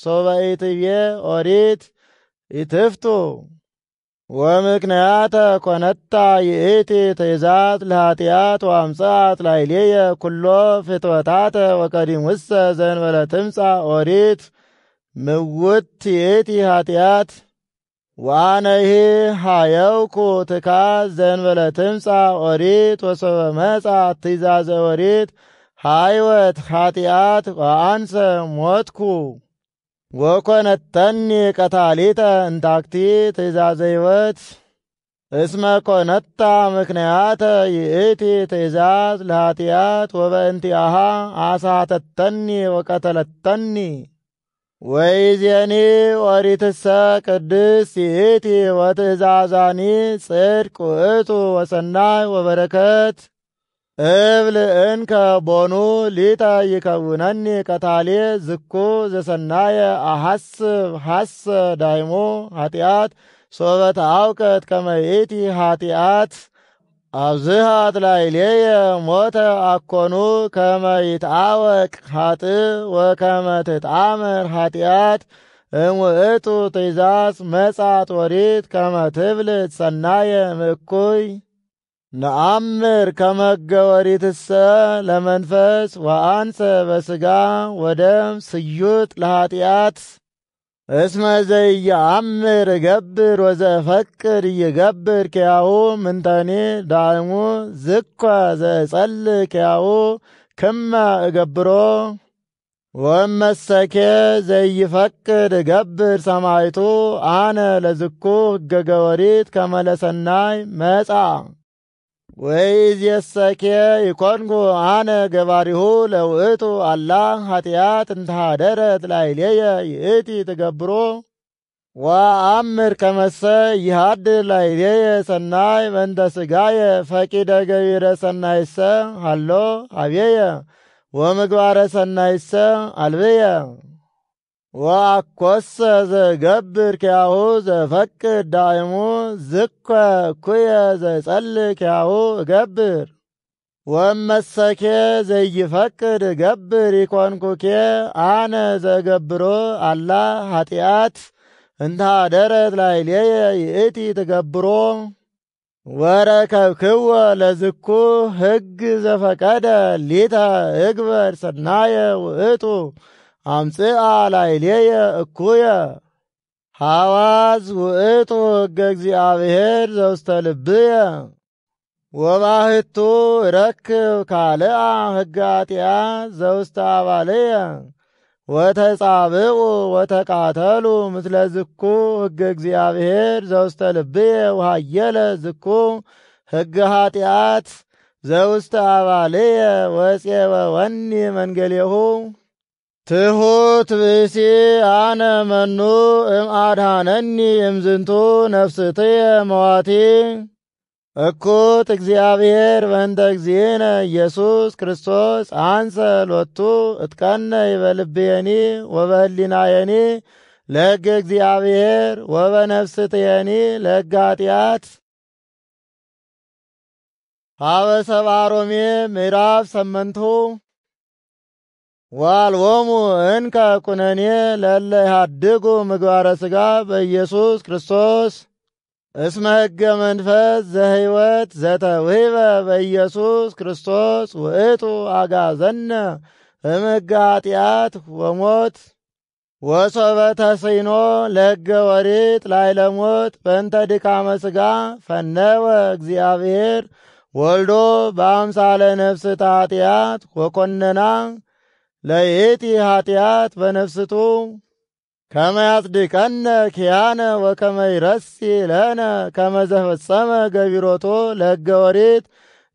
ሶበ ኢትቤ ኦሪት ኢትፍቱ። ወምክንያተ ኮነታ ይእቲ ትእዛዝ ለኃጢአት ወአምጽአት ላዕሌየ ኩሎ ፍትወታተ ወቀዲሙሰ ዘእንበለ ትምጻእ ኦሪት ምውት ይእቲ ኃጢአት። ወአነሂ ሀየውኩ ትካዝ ዘእንበለ ትምጻእ ኦሪት ወሶበ መጻት ትእዛዘ ኦሪት ሀይወት ኃጢአት ወአንሰ ሞትኩ። ወኮነተኒ ቀታሊተ እንታክቲ ትእዛዘ ሕይወት እስመ ኮነታ ምክንያተ ይእቲ ትእዛዝ ለኃጢአት ወበእንቲአሃ አሳተተኒ ወቀተለተኒ። ወይእዜኒ ኦሪትሰ ቅድስት ይእቲ ወትእዛዛኒ ጽድቅ ውእቱ ወሰናይ ወበረከት። እብል እንከ ቦኑ ሊተ ይከውነኒ ቀታሌ ዝኩ ዘሰናየ አሐስብ ሐሰ ዳይሞ ኃጢአት ሶበ ተአውቀት ከመ ይእቲ ኃጢአት አብዝሃት ላዕሌየ ሞተ አኮኑ ከመ ይትአወቅ ኃጥእ ወከመ ትትአመር ኃጢአት እምውእቱ ትእዛዝ መጻት ኦሪት ከመ ትብልጥ ሰናየ እምእኩይ። ነአምር ከመ ሕገ ኦሪትሰ ለመንፈስ ወአንሰ በሥጋ ወደም ስዩጥ ለኃጢአት። እስመ ዘኢየአምር እገብር ወዘፈቅድ ይገብር ኪያሁ ምንተኒ ዳይሙ ዝኳ ዘጸልእ ኪያሁ ክመ እገብሮ ወመሰኬ ዘይፈቅድ እገብር ሰማይቱ አነ ለዝኩ ሕገ ኦሪት ከመ ለሰናይ መጻ ወይእዜሰኬ ይኮንኩ አነ ገባሪሁ ለውእቱ አላ ኃጢአት እንተሃደረት ላዕሌየ ይእቲ ትገብሮ ወአምር ከመሰ ይሃድር ላዕሌየ ሰናይ በእንተ ሥጋየ ፈቂደ ገቢረ ሰናይሰ ሀሎ ሀቤየ ወምግባረ ሰናይሰ አልብየ ወአኰሰ ዘገብር ኪያሁ ዘፈቅድ ዳይሙ ዝኳ እኩየ ዘጸልእ ኪያሁ እገብር ወመሰኬ ዘይፈቅድ እገብር ይኮንኩኬ አነ ዘገብሮ አላ ኃጢአት እንተሃደረት ላዕሌየ ይእቲ ትገብሮ ወረከብክዎ ለዝኩ ሕግ ዘፈቀደ ሊተ እግበር ሰናየ ውእቱ አምጽአ ላዕሌየ እኩየ ሐዋዝ ውእቱ ሕገ እግዚአብሔር ዘውስተ ልብየ ወባሕቱ እረክብ ካልአ ሕገ ኃጢአት ዘውስተ አባልየ ወተጻብኡ ወተቃተሉ ምስለ ዝኩ ሕገ እግዚአብሔር ዘውስተ ልብየ ወሃየለ ዝኩ ሕገ ኃጢአት ዘውስተ አባልየ ወፄወወኒ መንገሌሁ ትሑት ብእሲ አነ መኑ እምአድኀነኒ እምዝንቱ ነፍስትየ መዋቲ እኩት እግዚአብሔር በእንተ እግዚእነ ኢየሱስ ክርስቶስ አንሰ ሎቱ እትቀነይ በልብየኒ ወበህሊናየኒ ለሕገ እግዚአብሔር ወበነፍስትየኒ ለሕገ ኃጢአት። ሀበ ሰብአ ሮሜ ምዕራፍ 8 ወአልቦሙ እንከ ኩነኔ ለእለ ይሃድጉ ምግባረ ሥጋ በኢየሱስ ክርስቶስ እስመ ሕገ መንፈስ ዘሕይወት ዘተውህበ በኢየሱስ ክርስቶስ ውእቱ አጋዘነ እምሕገ ኃጢአት ወሞት ወሶበ ተስዕኖ ለሕገ ኦሪት ላዕለ ሞት በእንተ ድካመ ሥጋ ፈነወ እግዚአብሔር ወልዶ በአምሳለ ነፍስተ ኃጢአት ወኰነና ለይእቲ ኃጢአት በነፍስቱ ከመ ያጽድቀነ ኪያነ ወከመ ይረሲ ለነ ከመ ዘፈጸመ ገቢሮቶ ለሕገ ኦሪት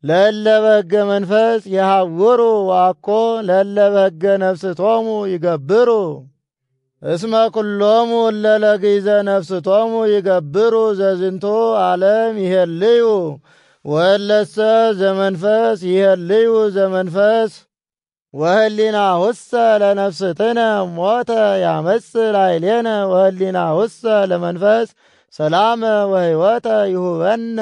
ለእለ በሕገ መንፈስ የሐውሩ ወአኮ ለእለ በሕገ ነፍስቶሙ ይገብሩ እስመ ኩሎሙ እለ ለግእዘ ነፍስቶሙ ይገብሩ ዘዝንቱ ዓለም ይሄልዩ ወእለሰ ዘመንፈስ ይሄልዩ ዘመንፈስ ወህሊናሁሰ ለነፍስትነ ሞተ ያመጽእ ላዕሌነ ወህሊናሁሰ ለመንፈስ ሰላመ ወሕይወተ ይሁበነ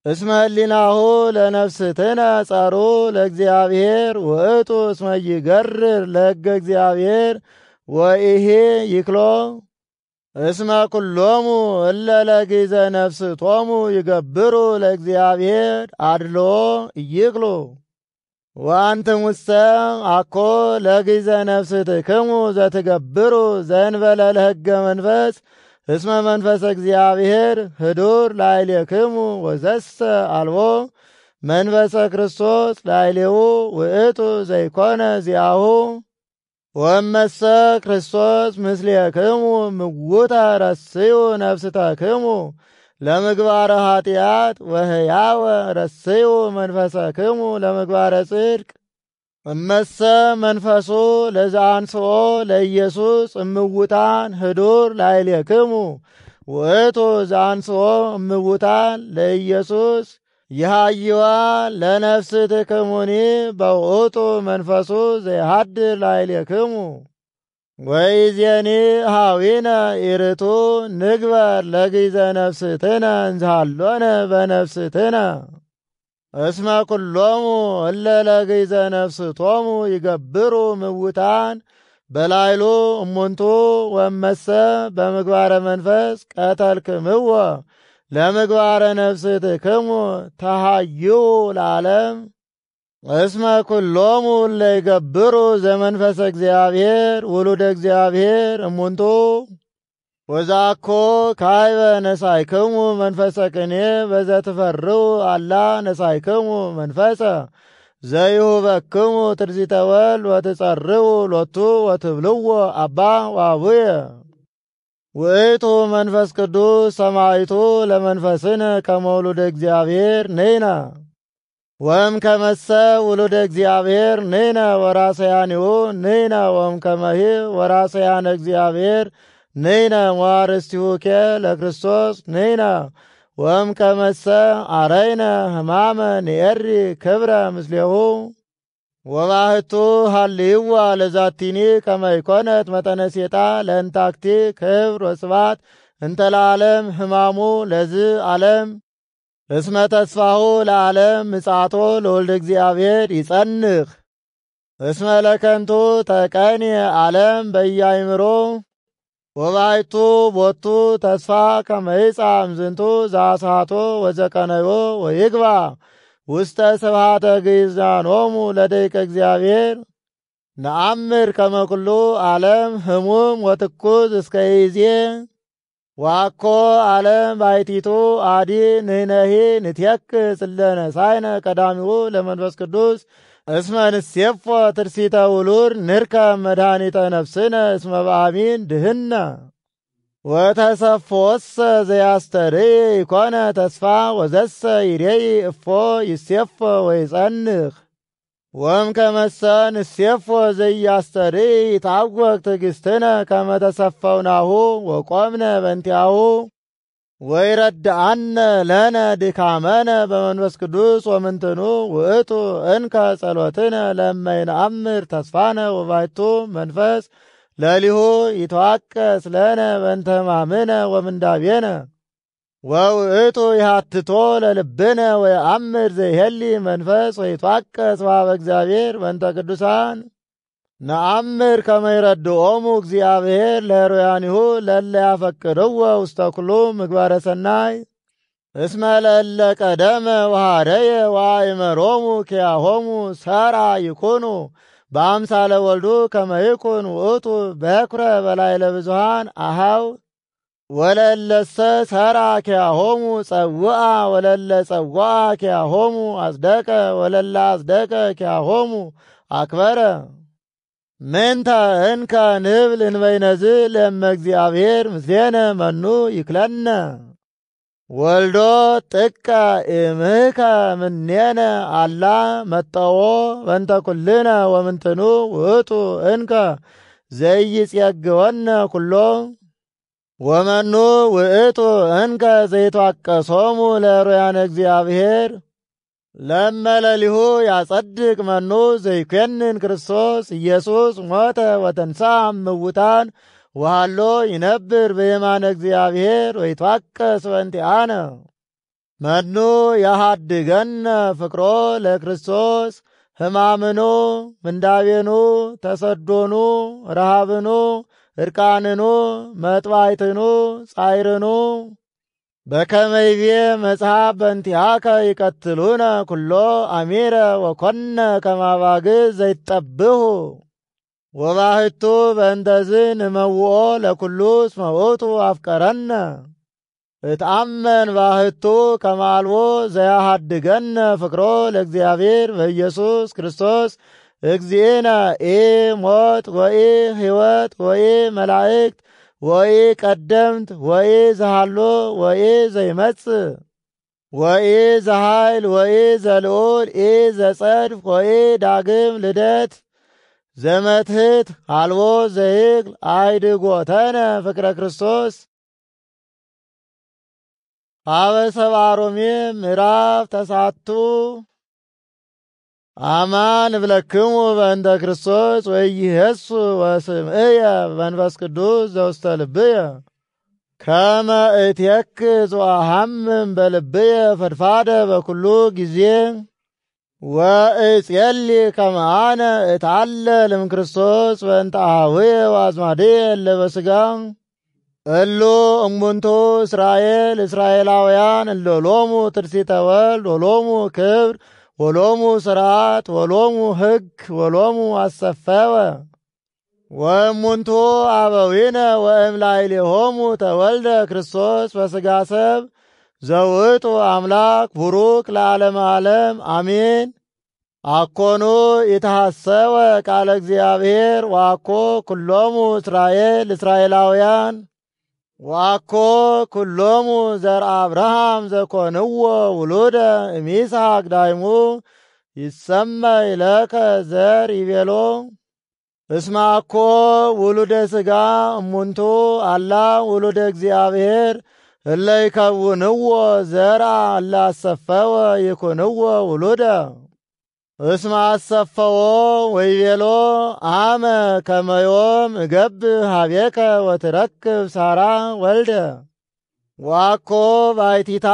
እስመ ህሊናሁ ለነፍስትነ ጸሩ ለእግዚአብሔር ውእቱ እስመ ይገርር ለሕገ እግዚአብሔር ወኢሄ ይክሎ እስመ ኩሎሙ እለ ለግእዘ ነፍስቶሙ ይገብሩ ለእግዚአብሔር አድሎ ኢይክሉ ወአንትሙሰ አኮ ለግእዘ ነፍስትክሙ ዘትገብሩ ዘእንበለ ለሕገ መንፈስ እስመ መንፈሰ እግዚአብሔር ህዱር ላዕሌክሙ ወዘሰ አልቦ መንፈሰ ክርስቶስ ላዕሌሁ ውእቱ ዘይኮነ ዚአሁ ወመሰ ክርስቶስ ምስሌክሙ ምውተ ረስዩ ነፍስተክሙ ለምግባረ ኃጢአት ወሕያወ ረስዩ መንፈሰክሙ ለምግባረ ጽድቅ እመሰ መንፈሱ ለዘአንስኦ ለኢየሱስ እምውታን ህዱር ላዕሌክሙ ውእቱ ዘአንስኦ እምውታን ለኢየሱስ ይሃይዋ ለነፍስትክሙኒ በውእቱ መንፈሱ ዘይሃድር ላዕሌክሙ ወይዜኒ ሀዊነ ኢርቱ ንግበር ለግእዘ ነፍስትነ እንዝሃሎነ በነፍስትነ እስመ ኩሎሙ እለ ለግእዘ ነፍስቶሙ ይገብሩ ምውታን በላዕሉ እሙንቱ ወመሰ በምግባረ መንፈስ ቀተልክምዎ ለምግባረ ነፍስትክሙ ተሃይዩ ለዓለም እስመ ኩሎሙ ለይገብሩ ዘመንፈሰ እግዚአብሔር ውሉደ እግዚአብሔር እሙንቱ ወዛኮ ካይበ ነሳይክሙ መንፈሰ ቅኔ በዘትፈርው አላ ነሳይክሙ መንፈሰ ዘይሁበክሙ ትርሲተ ወልድ ወትጸርው ሎቱ ወትብልዎ አባ ወአቡየ ውእቱ መንፈስ ቅዱስ ሰማይቱ ለመንፈስነ ከመውሉደ እግዚአብሔር ነይነ ወም ከመሰ ውሉደ እግዚአብሔር ነይነ ወራሰያኒሁ ነይነ ወም ከመሂ ወራሰያነ እግዚአብሔር ነይነ ዋርስቲሁኬ ለክርስቶስ ነይነ ወም ከመሰ አረይነ ህማመ ንኤሪ ክብረ ምስሌሁ ወባህቱ ሃልይዋ ለዛቲኒ ከመይኮነት መጠነ ሴጣ ለእንታክቲ ክብር ወስባት እንተለዓለም ህማሙ ለዝ ዓለም እስመ ተስፋሁ ለዓለም ምጽአቶ ለወልደ እግዚአብሔር ይጸንኽ እስመ ለከንቱ ተቀኒ ዓለም በያይምሮ ወባይቱ ቦቱ ተስፋ ከመይጻም ዝንቱ ዛሳቶ ወዘቀነዮ ወይግባ ውስተ ስብሃተ ግእዛኖሙ ለደቂቀ እግዚአብሔር ነአምር ከመኩሉ ዓለም ህሙም ወትኩዝ እስከ ይዜ ዋኮ ዓለም ባይቲቱ አዲ ንህነሂ ንትየክስ እለነሳይነ ቀዳሚሁ ለመንፈስ ቅዱስ እስመ ንሴፎ ትርሲተ ውሉድ ንርከብ መድኃኒተ ነፍስነ እስመ በአሚን ድህነ ወተሰፎሰ ዘያስተርኢ ይኮነ ተስፋ ወዘሰ ይሬይ እፎ ይሴፎ ወይጸንኽ ወም ከመሰ ንሴፎ ዘያስተርኢ ይታወቅ ትዕግሥትነ ከመ ተሰፈውናሁ ወቆምነ በእንቲአሁ ወይረድአነ ለነ ድካመነ በመንፈስ ቅዱስ ወምንትኑ ውእቱ እንከ ጸሎትነ ለመይነአምር ተስፋነ ወባይቱ መንፈስ ለሊሁ ይተዋቀስ ለነ በእንተ ሕማምነ ወምንዳቤነ ወውእቱ ይሃትቶ ለልብነ ወየአምር ዘይሄሊ መንፈስ ወይትዋቀስ በኀበ እግዚአብሔር በእንተ ቅዱሳን ነአምር ከመ ይረድኦሙ እግዚአብሔር ለሕሩያኒሁ ለእለ ያፈቅርዎ ውስተ ኩሉ ምግባረ ሰናይ እስመ ለእለ ቀደመ ወኀደየ ወአእመሮሙ ኪያሆሙ ሠራ ይኩኑ በአምሳለ ወልዱ ከመ ይኩን ውእቱ በኵረ በላዕለ ብዙኃን አኀው ወለለሰ ሠራ ኪያሆሙ ጸውአ ወለለ ጸውአ ኪያሆሙ አጽደቀ ወለለ አጽደቀ ኪያሆሙ አክበረ ምንተ እንከ ንብል እንበይነዝ ለእመ እግዚአብሔር ምስሌነ መኑ ይክለነ ወልዶ ጥቀ እምህከ ምኔነ አላ መጠዎ በእንተ ኩልነ ወምንትኑ ውእቱ እንከ ዘይጼግወነ ኩሎ ወመኑ ውእቱ እንከ ዘይትዋቀሶሙ ለሕሩያነ እግዚአብሔር ለመለሊሁ ያጸድቅ መኑ ዘይኮንን ክርስቶስ ኢየሱስ ሞተ ወተንሥአ እሙታን ወሃሎ ይነብር በየማነ እግዚአብሔር ወይትዋቀስ በእንቲአነ መኑ ያሃድገነ ፍቅሮ ለክርስቶስ ሕማምኑ ምንዳቤኑ ተሰዶኑ ረሃብኑ እርቃንኑ መጥባይትኑ ጻይርኑ በከመ ይቤ መጽሐፍ በእንቲአከ ይቀትሉነ ኩሎ አሚረ ወኮነ ከመ አባግዕ ዘይጠብሑ ወባሕቱ በእንተዝ ንመውኦ ለኩሉ እስመ ውእቱ አፍቀረነ እትአመን ባሕቱ ከመ አልቦ ዘያሃድገነ ፍቅሮ ለእግዚአብሔር በኢየሱስ ክርስቶስ እግዚእነ ኢ ሞት ወኢ ሕይወት ወኢ መላእክት ወኢ ቀደምት ወኢ ዘሃሎ ወኢ ዘይመጽእ ወኢ ዘኃይል ወኢ ዘልዑል ኢ ዘጸድፍ ወኢ ዳግም ልደት ዘመትሕት አልቦ ዘይክል አይድጎተነ ፍቅረ ክርስቶስ ኀበ ሰብአ ሮሜ ምዕራፍ ተሳቱ አማን እብለክሙ በእንተ ክርስቶስ ወኢይሄሱ ወስምዕየ በመንፈስ ቅዱስ ዘውስተ ልብየ ከመ እትየክዝ ወአሐምም በልብየ ፈድፋደ በኩሉ ጊዜ ወእጼሊ ከመ አነ እትዓለል እምክርስቶስ በእንተ አኀውየ ወአዝማድየ እለ በሥጋ እሉ እሙንቱ እስራኤል እስራኤላውያን እለ ሎሙ ትርሲተ ወልድ ወሎሙ ክብር ወሎሙ ሥርዓት ወሎሙ ሕግ ወሎሙ አሰፈወ ወእሙንቱ አበዊነ ወእምላዕሌሆሙ ተወልደ ክርስቶስ በሥጋ ሰብ ዘውእቱ አምላክ ቡሩክ ለዓለመ ዓለም አሜን። አኮኑ የተሐሰወ ቃለ እግዚአብሔር ዋኮ ኩሎሙ እስራኤል እስራኤላውያን ዋኮ ኩሎሙ ዘርአ አብርሃም ዘኮንዎ ውሉደ እምይስሐቅ ዳይሙ ይሰመይ ለከ ዘር ይቤሎ እስመ አኮ ውሉደ ሥጋ እሙንቱ አላ ውሉደ እግዚአብሔር እለ ይከውንዎ ዘርአ እለ አሰፈወ ይኩንዎ ውሉደ እስመ አሰፈዎ ወይቤሎ አመ ከመ ዮም እገብእ ኀቤከ ወትረክብ ሣራ ወልደ ዋኮ ባሕቲታ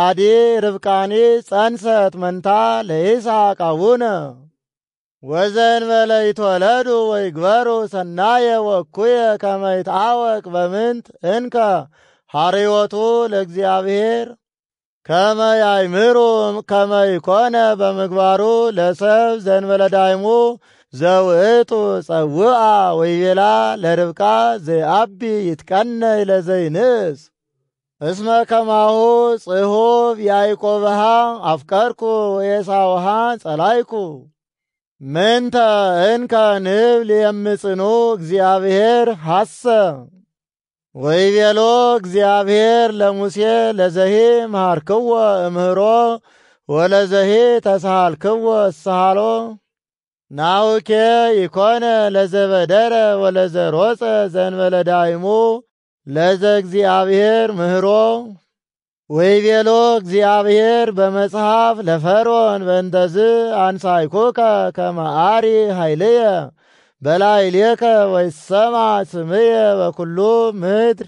አዲ ርብቃኒ ጸንሰት መንታ ለይስሐቅ አቡነ ወዘእንበለ ይትወለዱ ወይግበሩ ሰናየ ወእኩየ ከመ ይትዐወቅ በምንት እንከ ሐርዮቱ ለእግዚአብሔር ከመ ያእምሩ ከመ ይኮነ በምግባሩ ለሰብ ዘእንበለ ዳይሙ ዘውእቱ ጸውአ ወይቤላ ለርብቃ ዘይአቢ ይትቀነይ ለዘይንእስ እስመ ከማሁ ጽሑፍ ያዕቆብሃ አፍቀርኩ ወዔሳውሃ ጸላይኩ ምንተ እንከ ንብል የምጽኑ እግዚአብሔር ሐሰ ወይቤሎ እግዚአብሔር ለሙሴ ለዘሂ መሃርክዎ እምህሮ ወለዘሂ ተሳሃልክዎ እሳሃሎ ናውኬ ይኮነ ለዘበደረ ወለዘሮጸ ዘእንበለ ዳይሙ ለዘ እግዚአብሔር ምህሮ ወይቤሎ እግዚአብሔር በመጽሐፍ ለፈርዖን በእንተዝ አንሳይኩከ ከመ አሪ ኃይልየ በላዕሌከ ወይሰማ ስምየ በኩሉ ምድር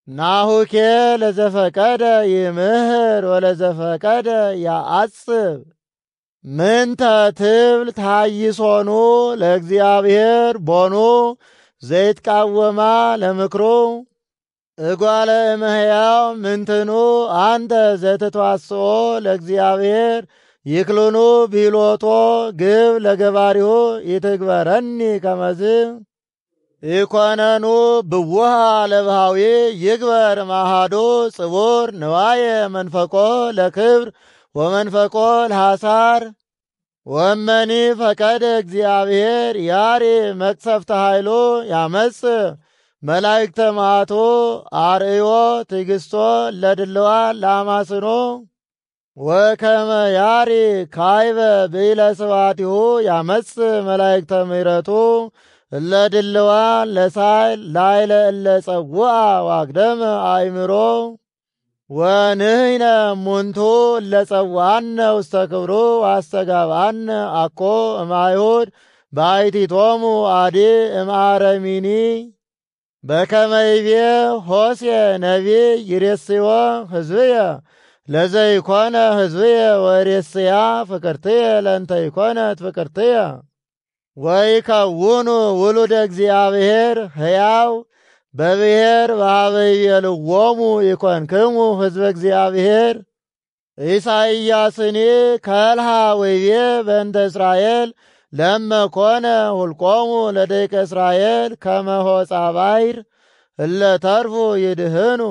ናሁኬ ለዘፈቀደ ይምህር ወለዘፈቀደ ያአጽብ ምንተ ትብል ታይሶኑ ለእግዚአብሔር ቦኑ ዘይትቃወማ ለምክሩ እጓለ እመሕያው ምንትኑ አንተ ዘትትዋስኦ ለእግዚአብሔር ይክሉኑ ቢሎቶ ግብ ለገባሪሁ ይትግበረኒ ከመዝ ኢኮነኑ ብውሃ ለብሃዊ ይግበር ማሃዱ ጽቡር ንዋየ መንፈቆ ለክብር ወመንፈቆ ለሐሳር ወመኒ ፈቀደ እግዚአብሔር ያሪ መቅሰፍተ ኃይሉ ያመጽ መላእክተ መዓቱ አርእዮ ትዕግሥቶ ለድልዋ ላማስኖ ወከመ ያሪ ካይበ ብኢለ ስብሐቲሁ ያመጽ መላእክተ ምሕረቱ እለ ድልዋ ለሳይል ላይለ እለ ጸውዐ ዋግደመ አእምሮ ወንህነ እሙንቱ እለ ጸውዐነ ውስተ ክብሩ ወአስተጋብአነ አኮ እምአይሁድ ባሕቲቶሙ አዲ እምአረሚኒ በከመ ይቤ ሆሴዕ ነቢይ ይሬስዮ ሕዝብየ ለዘይኮነ ሕዝብየ ወሬስያ ፍቅርትየ ለእንተ ይኮነት ፍቅርትየ ወይከውኑ ውሉደ እግዚአብሔር ሕያው በብሔር በኀበ ይቤልዎሙ ይኮንክሙ ሕዝበ እግዚአብሔር ኢሳይያስኒ ከልሃ ወይቤ በእንተ እስራኤል ለመ ኮነ ሁልቆሙ ለደቂቀ እስራኤል ከመ ሆጻ ባሕር እለ ተርፉ ይድህኑ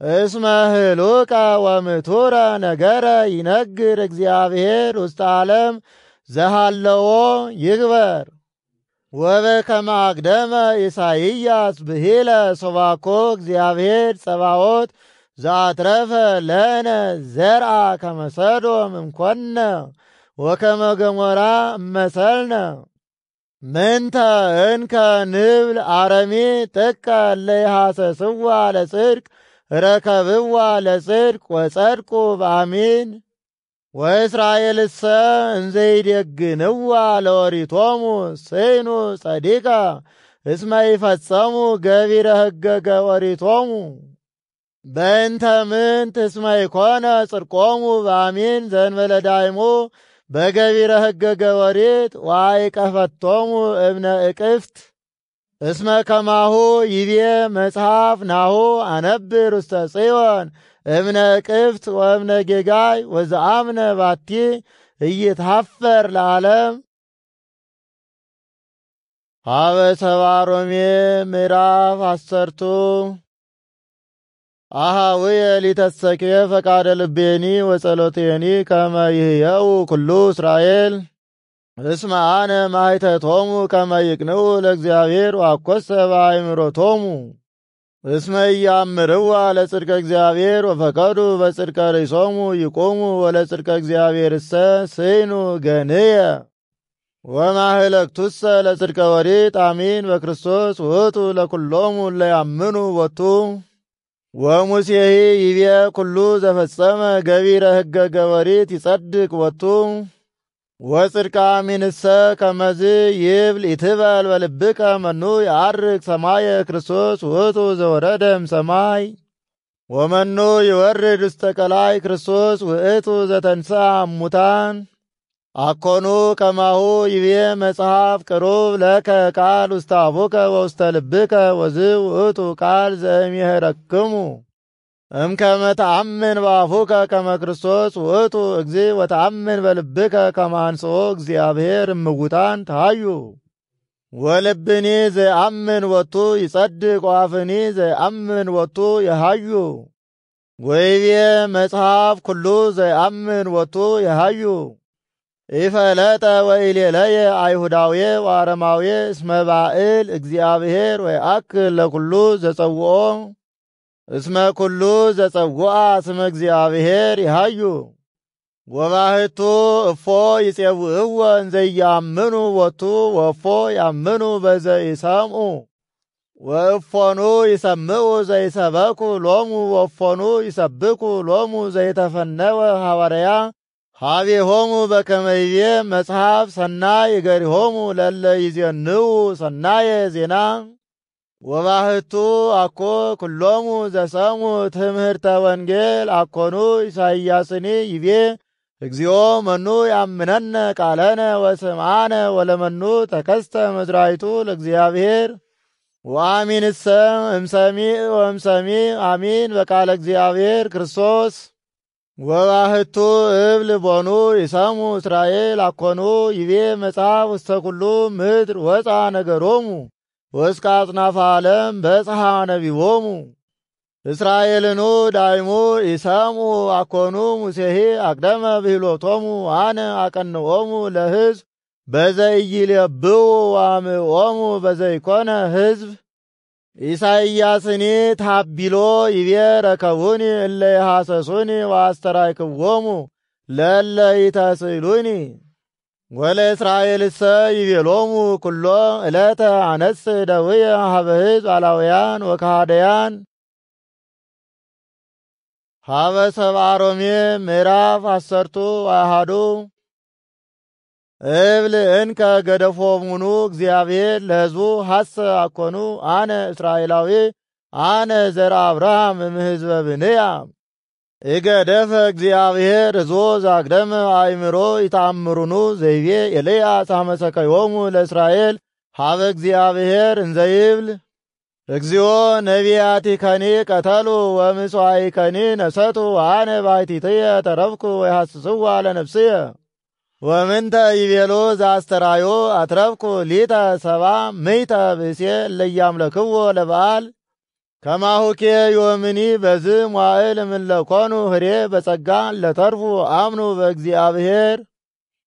እስመ ህሉቀ ወምቱረ ነገረ ይነግር እግዚአብሔር ውስተ ዓለም ዘሃለዎ ይግበር ወበከመ አቅደመ ኢሳይያስ ብሂለ ሶባኮ እግዚአብሔር ጸባዖት ዘአትረፈ ለነ ዘርአ ከመ ሰዶም እምኮነ ወከመ ገሞራ እመሰልነ ምንተ እንከ ንብል አረሚ ጥቀ እለ ይሐሰስዋ ለጽድቅ ረከብዋ ለጽድቅ ወጸድቁ በአሚን ወእስራኤልሰ እንዘ ይዴግንዋ ለኦሪቶሙ ስኑ ጸዲቀ እስመ ይፈጸሙ ገቢረ ሕገገ ኦሪቶሙ በእንተ ምንት እስመ ይኮነ ጽድቆሙ በአሚን ዘእንበለ ዳይሙ በገቢረ ሕገገ ኦሪት ወአይቀፈቶሙ እብነ እቅፍት እስመ ከማሁ ይቤ መጽሐፍ ናሁ አነብር ውስተ ጽዮን እምነ ቅፍት ወእምነ ጌጋይ ወዘአምነ ባቲ ኢይትሐፈር ለዓለም። ሀበ ሰብአ ሮሜ ምዕራፍ 10 አኀውየ ሊተሰክየ ፈቃደ ልቤኒ ወጸሎቴኒ ከመ ይህየው ኩሉ እስራኤል እስመ አነ ማኅተቶሙ ከመ ይቅንዑ ለእግዚአብሔር ወአኰሰ በአእምሮቶሙ እስመ ኢያእምርዋ ለጽድቀ እግዚአብሔር ወፈቀዱ በጽድቀ ርእሶሙ ይቆሙ ወለጽድቀ እግዚአብሔርሰ ስዕኑ ገንየ ወማህለክቱሰ ለጽድቀ ወሪት አሚን በክርስቶስ ውእቱ ለኵሎሙ እለ ያምኑ ቦቱ። ወሙሴሂ ይቤ ኩሉ ዘፈጸመ ገቢረ ሕገ ገበሪት ይጸድቅ ቦቱ። ወጽድቀ አሚንሰ ከመዝ ይብል ኢትበል በልብከ መኑ የዐርግ ሰማየ ክርስቶስ ውእቱ ዘወረደ እምሰማይ ወመኑ ይወርድ ውስተ ቀላይ ክርስቶስ ውእቱ ዘተንሥአ እሙታን። አኮኑ ከማሁ ይቤ መጽሐፍ ቅሩብ ለከ ቃል ውስተ አፉከ ወውስተ ልብከ ወዝ ውእቱ ቃል ዘእምይሄረክሙ እምከመ ተአምን በአፉከ ከመ ክርስቶስ ውእቱ እግዚእ ወተአምን በልብከ ከመ አንሥኦ እግዚአብሔር እምውታን ተሃዩ። ወልብኒ ዘየአምን ቦቱ ይጸድቅ ወአፍኒ ዘየአምን ቦቱ የሃዩ። ወይቤ መጽሐፍ ኩሉ ዘየአምን ቦቱ የሃዩ። ኢፈለጠ ወኢሌለየ አይሁዳዊ ወአረማዊ እስመ ባእል እግዚአብሔር ወየአክል ለኩሉ ዘጸውኦ እስመ ኩሉ ዘጸውአ ስመ እግዚአብሔር ይሃዩ። ወባሕቱ እፎ ይጼውዕዎ እንዘ ኢያምኑ ቦቱ ወእፎ ያምኑ በዘኢሰምዑ ወእፎኑ ይሰምዑ ዘይሰበኩ ሎሙ ወእፎኑ ይሰብኩ ሎሙ ዘይተፈነወ ሐዋርያ ሀቤሆሙ በከመ ይቤ መጽሐፍ ሰናይ እገሪሆሙ ለእለ ይዜንዉ ሰናየ ዜና። ወባሕቱ አኮ ኩሎሙ ዘሰሙ ትምህርተ ወንጌል አኮኑ ኢሳይያስኒ ይቤ እግዚኦ መኑ ያምነነ ቃለነ ወስምዓነ ወለመኑ ተከስተ ምድራይቱ ለእግዚአብሔር። ወአሚንሰ እምሰሚዕ ወእምሰሚዕ አሚን በቃለ እግዚአብሔር ክርስቶስ። ወባሕቱ እብል ቦኑ ይሰሙ እስራኤል አኮኑ ይቤ መጽሐፍ ውስተ ኩሉ ምድር ወፃ ነገሮሙ ወእስከ አጽናፈ ዓለም በጽሐ ነቢቦሙ። እስራኤልኑ ዳይሙ ይሰሙ አኮኑ ሙሴሂ አቅደመ ብሂሎቶሙ አነ አቀንዖሙ ለሕዝብ በዘኢይሌብኡ ወአምዕዎሙ በዘይኮነ ሕዝብ። ኢሳይያስኒ ታቢሎ ይቤ ረከቡኒ እለ ይሐሰሱኒ ወአስተራክዎሙ ለእለ ይተስእሉኒ። ወለእስራኤልሰ ይቤሎሙ ኩሎ ዕለተ አነስ ደውየ ሀበ ሕዝብ አላውያን ወከሃደያን። ሀበ ሰብአ ሮሜ ምዕራፍ 10 እብል እንከ ገደፎሙኑ እግዚአብሔር ለሕዝቡ ሐሰ አኮኑ አነ እስራኤላዊ አነ ዘርአ አብርሃም እምሕዝበ ብንያም። እገደፈ እግዚአብሔር ሕዝቦ ዛቅደመ አእምሮ ይተአምሩኑ ዘይቤ ኤልያስ አመሰከዮሙ ለእስራኤል ሀበ እግዚአብሔር እንዘይብል እግዚኦ ነቢያቲከኒ ቀተሉ ወምጽዋዕከኒ ነሰቱ አነ ባሕቲትየ ተረፍኩ ወይሐስስዋ ለነፍስየ። ወምንተ ይቤሎ ዘአስተራዮ አትረፍኩ ሊተ ሰባ ምይተ ብእሴ እለ ያምልክዎ ለበዓል። ከማሁኬ ዮምኒ በዝ መዋዕል እምለኮኑ ህሬ በጸጋ ለተርፉ አምኑ በእግዚአብሔር።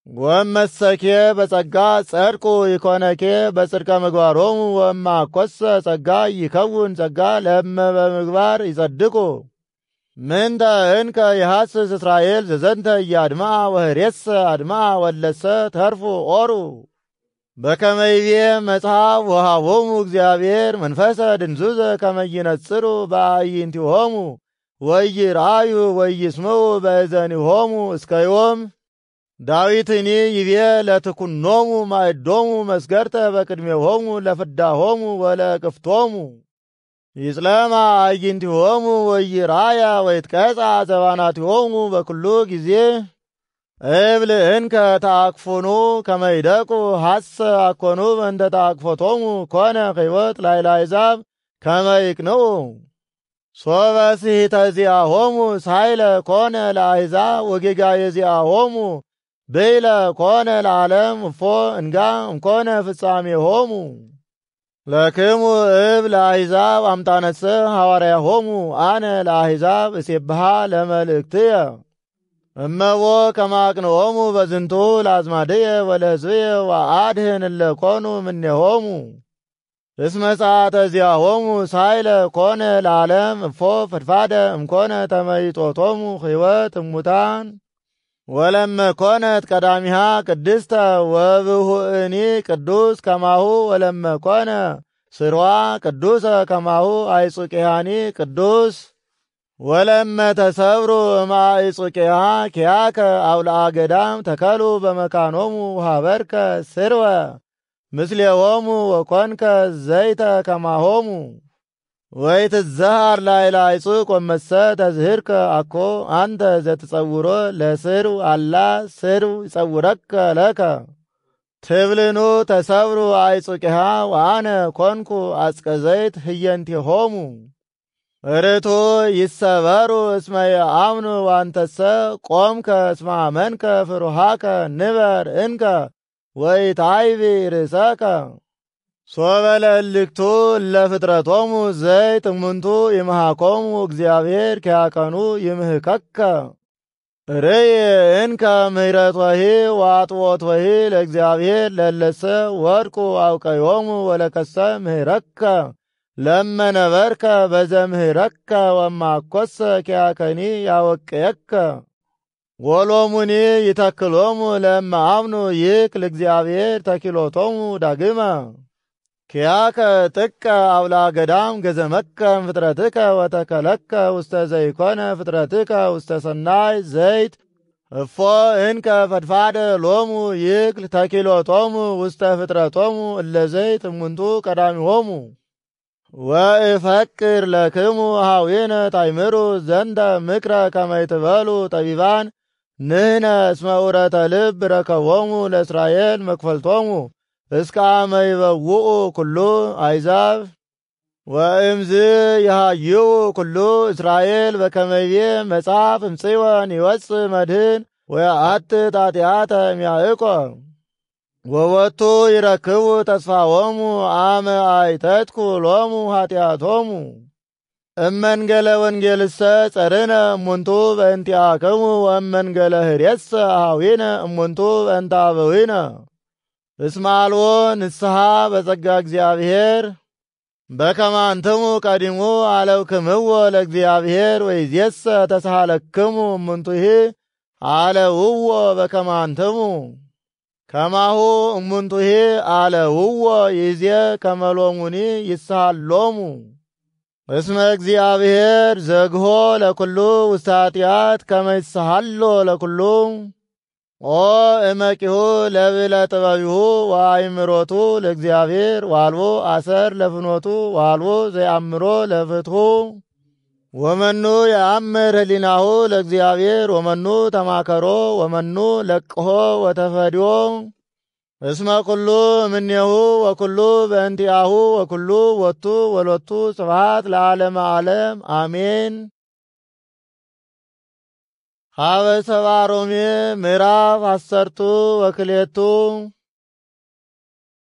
ወመሰኬ በጸጋ ጸድቁ ይኮነኬ በጽድቀ ምግባሮሙ ወማኰሰ ጸጋ ይከውን ጸጋ ለእመ በምግባር ይጸድቁ። ምንተ እንከ ይሐስስ እስራኤል ዘዘንተ እያድምዐ ወህሬሰ አድምዐ ወለሰ ተርፉ ኦሩ። በከመ ይቤ መጽሐፍ ወሃቦሙ እግዚአብሔር መንፈሰ ድንዙዘ ከመ ይነጽሩ በአዕይንቲሆሙ ወይርአዩ ወይስምዑ በእዘኒሆሙ እስከ ዮም። ዳዊትኒ ይቤ ለትኩኖሙ ማዕዶሙ መስገርተ በቅድሜሆሙ ለፍዳሆሙ ወለቅፍቶሙ። ይጽለማ አዕይንቲሆሙ ወይራያ ወይትቀጻ ዘባናቲሆሙ በኩሉ ጊዜ። እብል እንከ ተአክፎኑ ከመይደቁ ሐሰ አኮኑ እንደ ተአክፎቶሙ ኮነ ሕይወት ላዕለ አሕዛብ ከመይቅንዑ ሶበ ስሕተ ዚአሆሙ ሳይለ ኮነ ለአሕዛብ ወጌጋየ ዚአሆሙ ብኢለ ኮነ ለዓለም እፎ እንጋ እምኮነ ፍጻሜሆሙ ለክሙ እብል ለአሕዛብ አምጣነሰ ሐዋርያሆሙ አነ ለአሕዛብ እሴብሃ ለመልእክትየ እመቦ ከማቅንኦሙ በዝንቱ ለአዝማድየ ወለሕዝብየ ወአድኅን እለ ኮኑ እምኔሆሙ እስመ ጸአተ ዚአሆሙ ሳይለ ኮነ ለዓለም እፎ ፈድፋደ እምኮነ ተመይጦቶሙ ሕይወት እሙታን ወለመ ኮነት ቀዳሚሃ ቅድስተ ወብሁእኒ ቅዱስ ከማሁ ወለመ ኮነ ስርዋ ቅዱሰ ከማሁ አይጹቄሃኒ ቅዱስ ወለመ ተሰብሩ እምአይጹቄሃ ኪያከ አውልአ ገዳም ተከሉ በመካኖሙ ሀበርከ ስርወ ምስሌሆሙ ወኮንከ ዘይተ ከማሆሙ ወይትዘሃር ላዕለ አይጹቅ ወመሰ ተዝህርከ አኮ አንተ ዘትጸውሮ ለስርው አላ ስርው ይጸውረከ ለከ ትብልኑ ተሰብሩ አይጹቂሃ ወአነ ኮንኩ አጽቀ ዘይት ህየንቲሆሙ እርቱ ይሰበሩ እስመ የአምኑ ዋንተሰ ቆምከ እስመ አመንከ ፍሩሃከ ንበር እንከ ወይታይቢ ርእሰከ ሶበ ለእልክቱ ለፍጥረቶሙ ዘይት እሙንቱ ይምሃኮሙ እግዚአብሔር ኪያቀኑ ይምህከከ ርይ እንከ ምህረት ወሂ ወአጥቦት ወሂ ለእግዚአብሔር ለለሰ ወድቁ አውቀዮሙ ወለከሰ ምህረከ ለመነበርከ በዘምህረከ ወማኮሰ ኪያከኒ ያወቅየከ ወሎሙኒ ይተክሎሙ ለማአምኑ ይክ ለእግዚአብሔር ተኪሎቶሙ ዳግመ ኪያከ ጥቀ አውላ ገዳም ገዘመከም ፍጥረትከ ወተከለከ ውስተ ዘይኮነ ፍጥረትከ ውስተ ሰናይ ዘይት እፎ እንከ ፈድፋደ ሎሙ ይክል ተኪሎቶሙ ውስተ ፍጥረቶሙ እለ ዘይት እሙንቱ ቀዳሚሆሙ ወእፈቅር ለክሙ ሀዊነ ታይምሩ ዘንተ ምክረ ከመይትበሉ ጠቢባን ንህነ እስመ ዑረተ ልብ ረከቦሙ ለእስራኤል መክፈልቶሙ እስከ አመ ይበውኡ ኩሉ አሕዛብ ወእምዝ ይሃይው ኩሉ እስራኤል በከመይቤ መጽሐፍ እምጽዮን ይወፅእ መድህን ወየአትት ኃጢአተ እምያዕቆብ ወወቱ ይረክቡ ተስፋሆሙ አመ አይተትኩ ሎሙ ኃጢአቶሙ እመንገለ ወንጌልሰ ጸርነ እሙንቱ በእንቲአክሙ ወእመንገለ ህሬሰ አኀዊነ እሙንቱ በእንተ አበዊነ እስመ አልቦ ንስሐ በጸጋ እግዚአብሔር በከመ አንትሙ ቀዲሙ አለውክምዎ ለእግዚአብሔር ወይእዜሰ ተሳሃለክሙ እሙንቱሂ አለውዎ በከመ አንትሙ ከማሁ እሙንቱሂ አለውዎ ይእዜ ከመ ሎሙኒ ይስሃሎሙ እስመ እግዚአብሔር ዘግሆ ለኩሉ ውስተ ኃጢአት ከመ ይስሃሎ ለኩሉ ኦ እመቂሁ ለብለ ጥበቢሁ ወአእምሮቱ ለእግዚአብሔር ዋልቦ አሰር ለፍኖቱ ዋልቦ ዘየአምሮ ለፍትሑ ወመኑ የአምር ህሊናሁ ለእግዚአብሔር ወመኑ ተማከሮ ወመኑ ለቅሆ ወተፈድዮ እስመ ኩሉ እምኔሁ ወኩሉ በእንቲአሁ ወኩሉ ወቱ ወሎቱ ስብሐት ለዓለመ ዓለም አሜን። ሀበ ሰብአ ሮሜ ምዕራፍ 10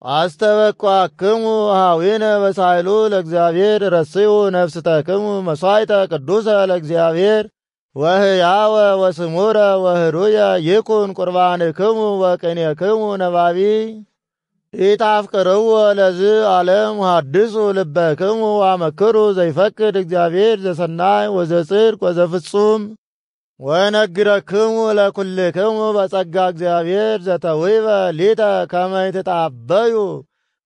አስተበቋክሙ ሀዊነ በሳይሉ ለእግዚአብሔር ረስዩ ነፍስተክሙ መሥዋዕተ ቅዱሰ ለእግዚአብሔር ወህያወ ወስሙረ ወህሩየ ይኩን ቁርባንክሙ ወቅኔክሙ ነባቢ ኢታፍቅርዎ ለዝ ዓለም ሀድሱ ልበክሙ አመክሩ ዘይፈቅድ እግዚአብሔር ዘሰናይ ወዘጽድቅ ወዘፍጹም ወነግረክሙ ለኩልክሙ በጸጋ እግዚአብሔር ዘተዊበ ሊተ ከመ ይትጣበዩ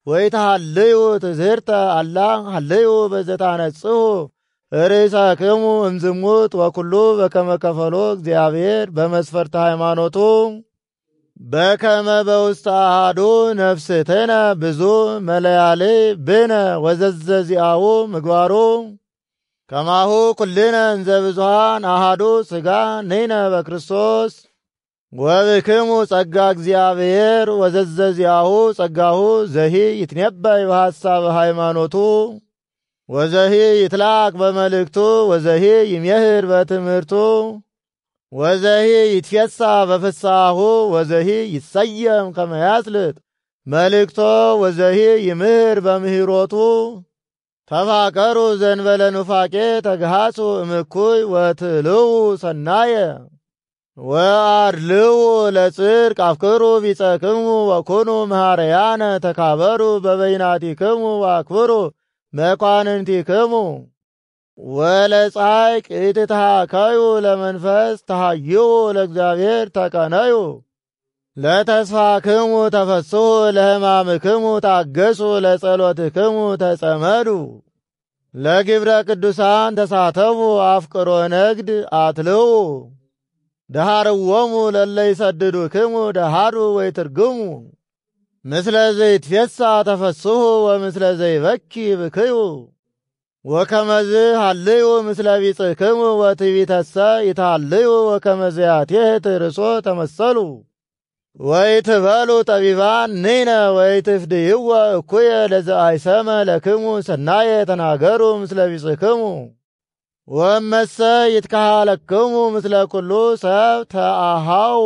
ወይትሃልዩ ትዝህርተ አላ ሃልዩ በዘታነጽሁ ርእሰክሙ እምዝሙት ወኩሉ በከመ ከፈሎ እግዚአብሔር በመስፈርተ ሃይማኖቱ በከመ በውስተ አሐዱ ነፍስትነ ብዙ መለያልይ ብነ ወዘዘዚአሁ ምግባሩ ከማሁ ኩልነ እንዘ ብዙኃን አሐዱ ሥጋ ንሕነ በክርስቶስ ወብክሙ ጸጋ እግዚአብሔር ወዘዘዚያሁ ጸጋሁ ዘሂ ይትነበይ በሐሳብ ሃይማኖቱ ወዘሂ ይትላክ በመልእክቱ ወዘሂ ይሜህር በትምህርቱ ወዘሂ ይትፌሳ በፍሳሁ ወዘሂ ይሰየም ከመያስልጥ መልእክቶ ወዘሂ ይምህር በምህሮቱ ተፋቀሩ ዘንበለ ኑፋቄ ተግሃሱ እምኩይ ወትልው ሰናየ ወአድልው ለጽድቅ አፍቅሩ ቢጸክሙ ወኩኑ መሃረያነ ተካበሩ በበይናቲክሙ ወአክብሩ መኳንንቲክሙ ወለጻይቅ ኢትትሃከዩ ለመንፈስ ተሃይዩ ለእግዚአብሔር ተቀነዩ ለተስፋክሙ ተፈስሑ ለሕማምክሙ ታገሱ ለጸሎትክሙ ተጸመዱ ለግብረ ቅዱሳን ተሳተፉ አፍቅሮ ነግድ አትልው ደሃርዎሙ ለለ ይሰድዱክሙ ደሃሩ ወይትርግሙ ምስለ ዘይትፌሳ ተፈስሑ ወምስለ ዘይበኪ ብክዩ ወከመዝ ሃልዩ ምስለ ቢጽክሙ ወትዕቢተሰ ይትሃልዩ ወከመዝ ያትየት ርእሶ ተመሰሉ ወይትበሉ ጠቢባን ንሕነ ወይትፍድይዎ እኩየ ለዘአይሰመ ለክሙ ሰናየ ተናገሩ ምስለ ቢጽክሙ ወመሰ ይትከሃለክሙ ምስለ ኩሉ ሰብ ተአሃው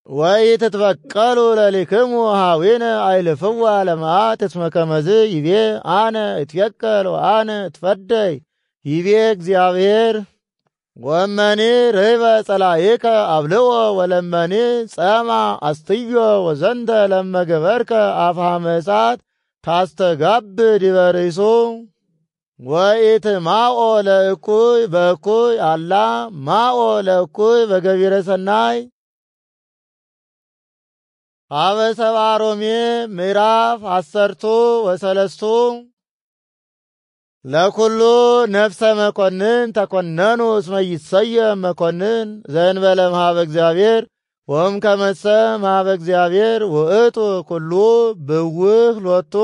ወይትትበቀሉ ለሊክሙ ሃዊነ አይልፍዋ ለመዓት እስመ ከመዝ ይቤ አነ እትየቀል ወአነ እትፈደይ ይቤ እግዚአብሔር ወመኒ ርህበ ጸላኢከ አብልዎ ወለመኒ ጸማ አስትዮ ወዘንተ ለመገበርከ አፍሃመ እሳት ታስተጋብ ዲበ ርእሱ ወኢትማኦ ለእኩይ በእኩይ አላ ማኦ ለእኩይ በገቢረ ሰናይ አበ ሰብአ ሮሜ ምዕራፍ 13 ለኩሉ ነፍሰ መኮንን ተኮነኑ እስመ ይሰየም መኮንን ዘእንበለ እምኀበ እግዚአብሔር ወም ከመሰ እምኀበ እግዚአብሔር ውእቱ ኩሉ ብውህ ሎቱ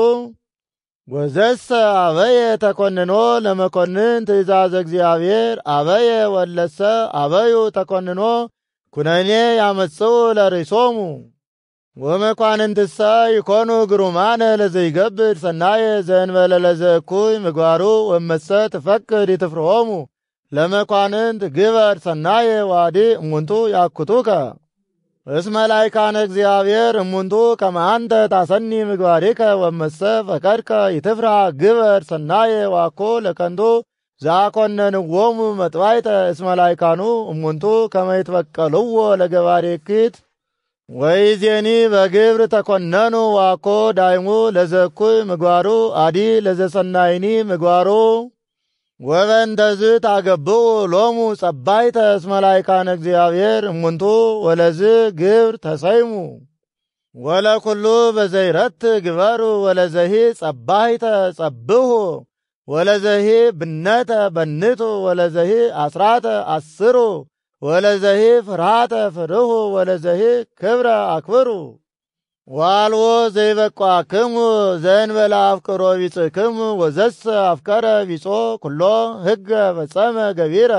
ወዘሰ አበየ ተኮንኖ ለመኮንን ትእዛዘ እግዚአብሔር አበየ ወለሰ አበዩ ተኮንኖ ኩነኔ ያመጽኡ ለርእሶሙ ወመኳንንትሰ ይኮኑ ግሩማነ ለዘይገብር ሰናየ ዘእንበለ ለዘእኩይ ምግባሩ ወመሰ ትፈቅድ ይትፍርሆሙ ለመኳንንት ግበር ሰናየ ዋዲ እሙንቱ ያኩቱከ እስመ ላይካነ እግዚአብሔር እሙንቱ ከመ አንተ ታሰኒ ምግባሪከ ወመሰ ፈቀድከ ይትፍራ ግበር ሰናየ ዋኮ ለከንቱ ዘአኰነንዎሙ መጥባይተ እስመ ላይካኑ እሙንቱ ከመ ይትበቀልዎ ለገባሬ እኪት ወይዜኒ በግብር ተኮነኑ ዋኮ ዳይሙ ለዘእኩይ ምግባሩ አዲ ለዘሰናይኒ ምግባሩ ወበእንተዝ ታገብኡ ሎሙ ጸባይተ እስመ ላይካነ እግዚአብሔር እሙንቱ ወለዝ ግብር ተሰይሙ ወለኩሉ በዘይረት ግበሩ ወለዘሂ ጸባይተ ጸብሑ ወለዘሂ ብነተ በንቱ ወለዘሂ አስራተ አስሩ ወለዘሂ ፍርሃተ ፍርሁ ወለዘሂ ክብረ አክብሩ ዋልዎ ዘይበቋክሙ ዘእንበለ አፍቅሮ ቢጽክሙ ወዘሰ አፍቀረ ቢጾ ኩሎ ሕገ ፈጸመ ገቢረ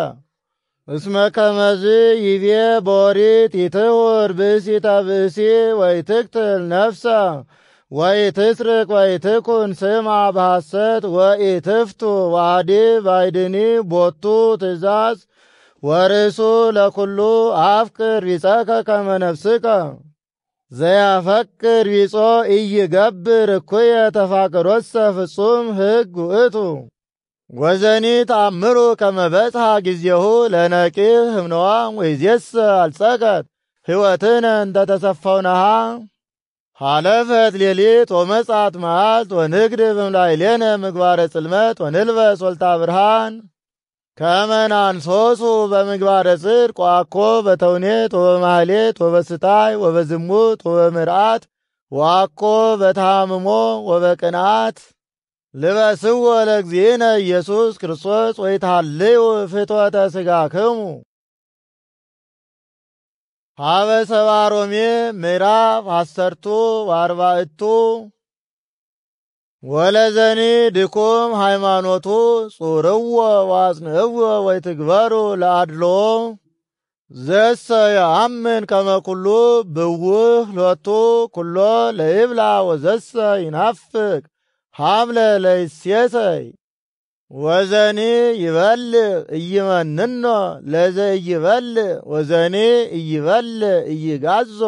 እስመ ከመዝ ይቤ በኦሪት ይትሁር ብእሲተ ብእሲ ወይትቅትል ነፍሰ ወይትስርቅ ወይትኩን ስማ በሐሰት ወኢትፍቱ ዋዲ ባይድኒ ቦቱ ትእዛዝ ወርእሱ ለኩሉ አፍቅር ቢጸከ ከመ ነፍስከ ዘያፈቅር ቢጾ ኢይገብር እኩየ ተፋቅሮሰ ፍጹም ሕግ ውእቱ ወዘኒ ተአምሩ ከመ በጽሐ ጊዜሁ ለነቂህ እምነዋም ወይዜሰ አልጸቀት ሕይወትነ እንተ ተሰፈውነሃ ሐለፈት ሌሊት ወመጻት መዓልት ወንግድ በምላዕሌነ ምግባረ ጽልመት ወንልበስ ወልታ ብርሃን ከመ ናንሶሱ በምግባረ ጽድቅ ዋኮ በተውኔት ወበማህሌት ወበስታይ ወበዝሙት ወበምርአት ዋኮ በተሃምሞ ወበቅንዓት ልበስዎ ለእግዚእነ ኢየሱስ ክርስቶስ ወይትሃልዩ ፍትወተ ሥጋክሙ። ሀበ ሰብአ ሮሜ ምዕራፍ 10 ወለዘኒ ድኩም ሃይማኖቱ ጹርዎ ዋጽንዕዎ ወይትግበሩ ለአድሎ ዘሰ የአምን ከመ ኩሉ ብውህ ሎቱ ኩሎ ለይብላ ወዘሰ ይናፍቅ ሐምለ ለይሴሰይ ወዘኒ ይበልዕ ኢይመንኖ ለዘኢይበልዕ ወዘኒ ኢይበልዕ ኢይጋዞ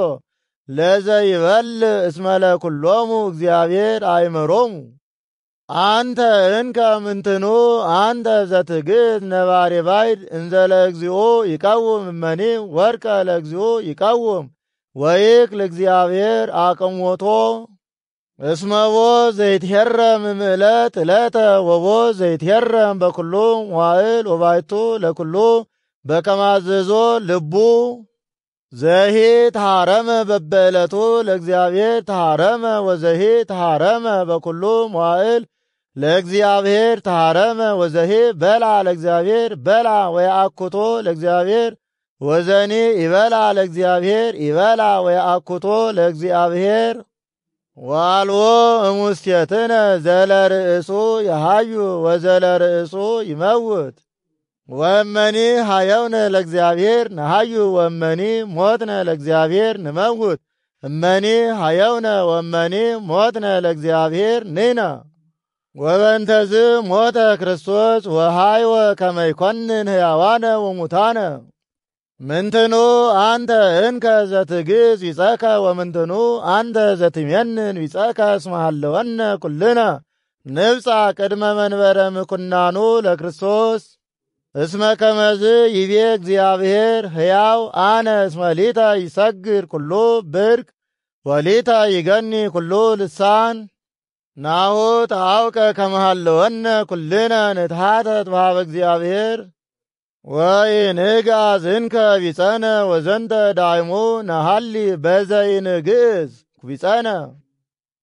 ለዘይበልዕ እስመ ለኵሎሙ እግዚአብሔር አእምሮሙ። አንተ እንከ ምንትኑ አንተ ዘትግት ነባሬ ባይድ እንዘ ለእግዚኦ ይቀውም እመኒ ወርቀ ለእግዚኦ ይቀውም ወይክል እግዚአብሔር አቅሞቶ እስመቦ ዘይትሄረም እምዕለት ዕለተ ወቦ ዘይትሄረም በኩሉ መዋዕል ወባይቱ ለኩሉ በከማዘዞ ልቡ ዘሂ ተሃረመ በበዕለቱ ለእግዚአብሔር ተሃረመ ወዘሂ ተሃረመ በኩሉ መዋዕል ለእግዚአብሔር ተሃረመ ወዘሂ በላ ለእግዚአብሔር በላ ወየአኩቶ ለእግዚአብሔር ወዘኒ ይበላ ለእግዚአብሔር ይበላ ወየአኩቶ ለእግዚአብሔር ዋልዎ እሙስቴትነ ዘለርእሱ የሃዩ ወዘለርእሱ ይመውት ወመኒ ሃየውነ ለእግዚአብሔር ነሃዩ ወመኒ ሞትነ ለእግዚአብሔር ንመውት እመኒ ሃየውነ ወመኒ ሞትነ ለእግዚአብሔር ንሕነ ወበንተዝ ሞተ ክርስቶስ ወሃይወ ከመ ይኰንን ሕያዋነ ወሙታነ። ምንትኑ አንተ እንከ ዘትግዝ ቢጸከ ወምንትኑ አንተ ዘትሜንን ቢጸከ እስመ ሀለወነ ኩልነ ንብጻ ቅድመ መንበረ ምኵናኑ ለክርስቶስ እስመ ከመዝ ይቤ እግዚአብሔር ሕያው አነ እስመ ሊተ ይሰግድ ኩሉ ብርክ ወሊተ ይገኒ ኩሉ ልሳን ናሁ ተአውቀ ከመ ሀለወነ ኩልነ ንትሐተት በኀበ እግዚአብሔር ወኢንግአዝ እንከ ቢጸነ ወዘንተ ዳይሙ ነሐሊ በዘኢንግዕዝ ቢጸነ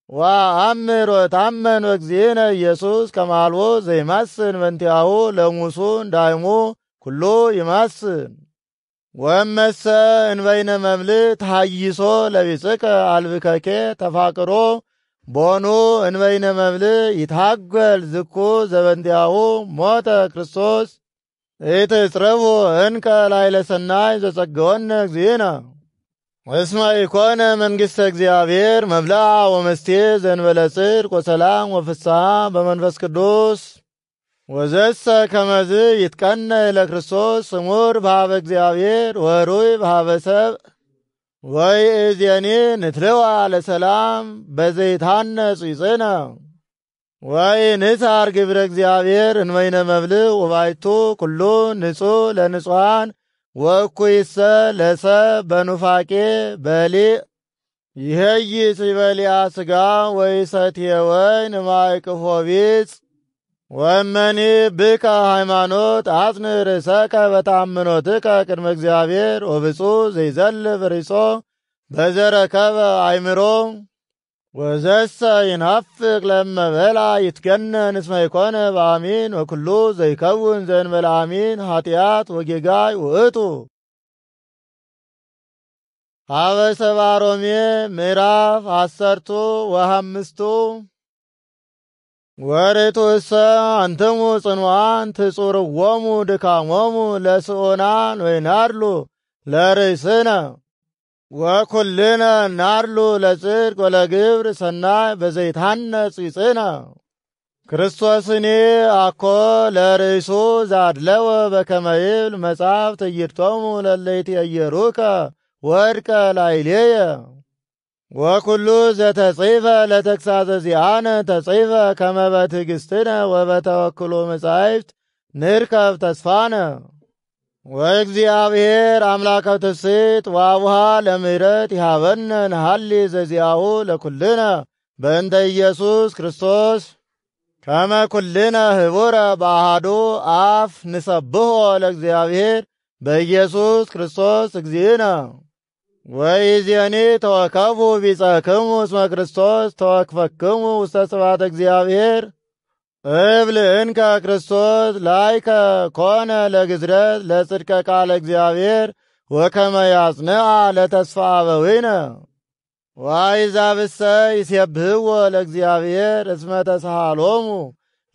ወአምር ወታመን ወእግዚእነ ኢየሱስ ከመ አልቦ ዘይማስን በእንቲአሁ ለሙሱን ዳይሙ ኩሉ ይማስን ወመሰ እንበይነ መምልእ ተሐይሶ ለቢጽከ አልብከኬ ተፋቅሮ ቦኑ እንበይነ መምልእ ይታጐል ዝኩ ዘበእንቲአሁ ሞተ ክርስቶስ ኢትጽረቡ እንከ ላዕለ ሰናይ ዘጸገወነ እግዚእነ እስመ ኢኮነ መንግሥተ እግዚአብሔር መብልዓ ወመስቴ ዘእንበለ ጽድቅ ወሰላም ወፍስሐ በመንፈስ ቅዱስ ወዘሰ ከመዝ ይትቀነይ ለክርስቶስ ስሙር በኀበ እግዚአብሔር ወሩይ በኀበ ሰብእ ወይእዜኒ ንትልዋ ለሰላም በዘይትሐነጽ ይጽነ ወኢንሣር ግብረ እግዚአብሔር እንበይነ መብልዕ ወባይቱ ኩሉ ንጹሕ ለንጹሐን ወእኩይሰ ለሰብ በኑፋቄ በሊዕ ይሄይስ ይበልዓ ሥጋ ወይሰትየ ወይን እማእቅፎ ቢጽ ወእመኒ ብከ ሃይማኖት አጽን ርእሰከ በተአምኖትከ ቅድመ እግዚአብሔር ወብፁዕ ዘይዘልፍ ርእሶ በዘረከበ አእምሮ ወዘሰ ይናፍቅ ለእመ በልዐ ይትገነን እስመ ኢኮነ በአሚን ወኩሉ ዘይከውን ዘእንበለ አሚን ኃጢአት ወጌጋይ ውእቱ። ኀበ ሰብአ ሮሜ ምዕራፍ 15 ወርቱሰ አንትሙ ጽኑዓን ትጹርዎሙ ድካሞሙ ለስኦናን ወይናድሉ ለርእስነ ወኩልነ ናድሉ ለጽድቅ ወለግብር ሰናይ በዘይትሐነጽ ይጽነ። ክርስቶስኒ አኮ ለርእሱ ዛድለወ በከመ ይብል መጽሐፍ ትዕይርቶሙ ለእለ ይትዔየሩከ ወድቀ ላዕሌየ ወኩሉ ዘተጽሕፈ ለተግሣጸ ዚአነ ተጽሕፈ ከመ በትዕግሥትነ ወበተወክሎ መጻሕፍት ንርከብ ተስፋነ። ወእግዚአብሔር አምላከ ትፍስሕት ወአቡኃ ለምሕረት ይሃበነ ነሐሊ ዘዚአሁ ለኵልነ በእንተ ኢየሱስ ክርስቶስ ከመ ኵልነ ህቡረ በአሐዱ አፍ ንሰብሖ ለእግዚአብሔር በኢየሱስ ክርስቶስ እግዚእነ። ወኢዜኒ ተወከፉ ቢጸክሙ እስመ ክርስቶስ ተወክፈክሙ ውስተ ስብሐተ እግዚአብሔር እብል እንከ ክርስቶስ ላይከ ኮነ ለግዝረት ለጽድቀ ቃለ እግዚአብሔር ወከመ ያጽንዓ ለተስፋ አበዊነ። ወአሕዛብሰ ይሴብሕዎ ለእግዚአብሔር እስመ ተሳሃሎሙ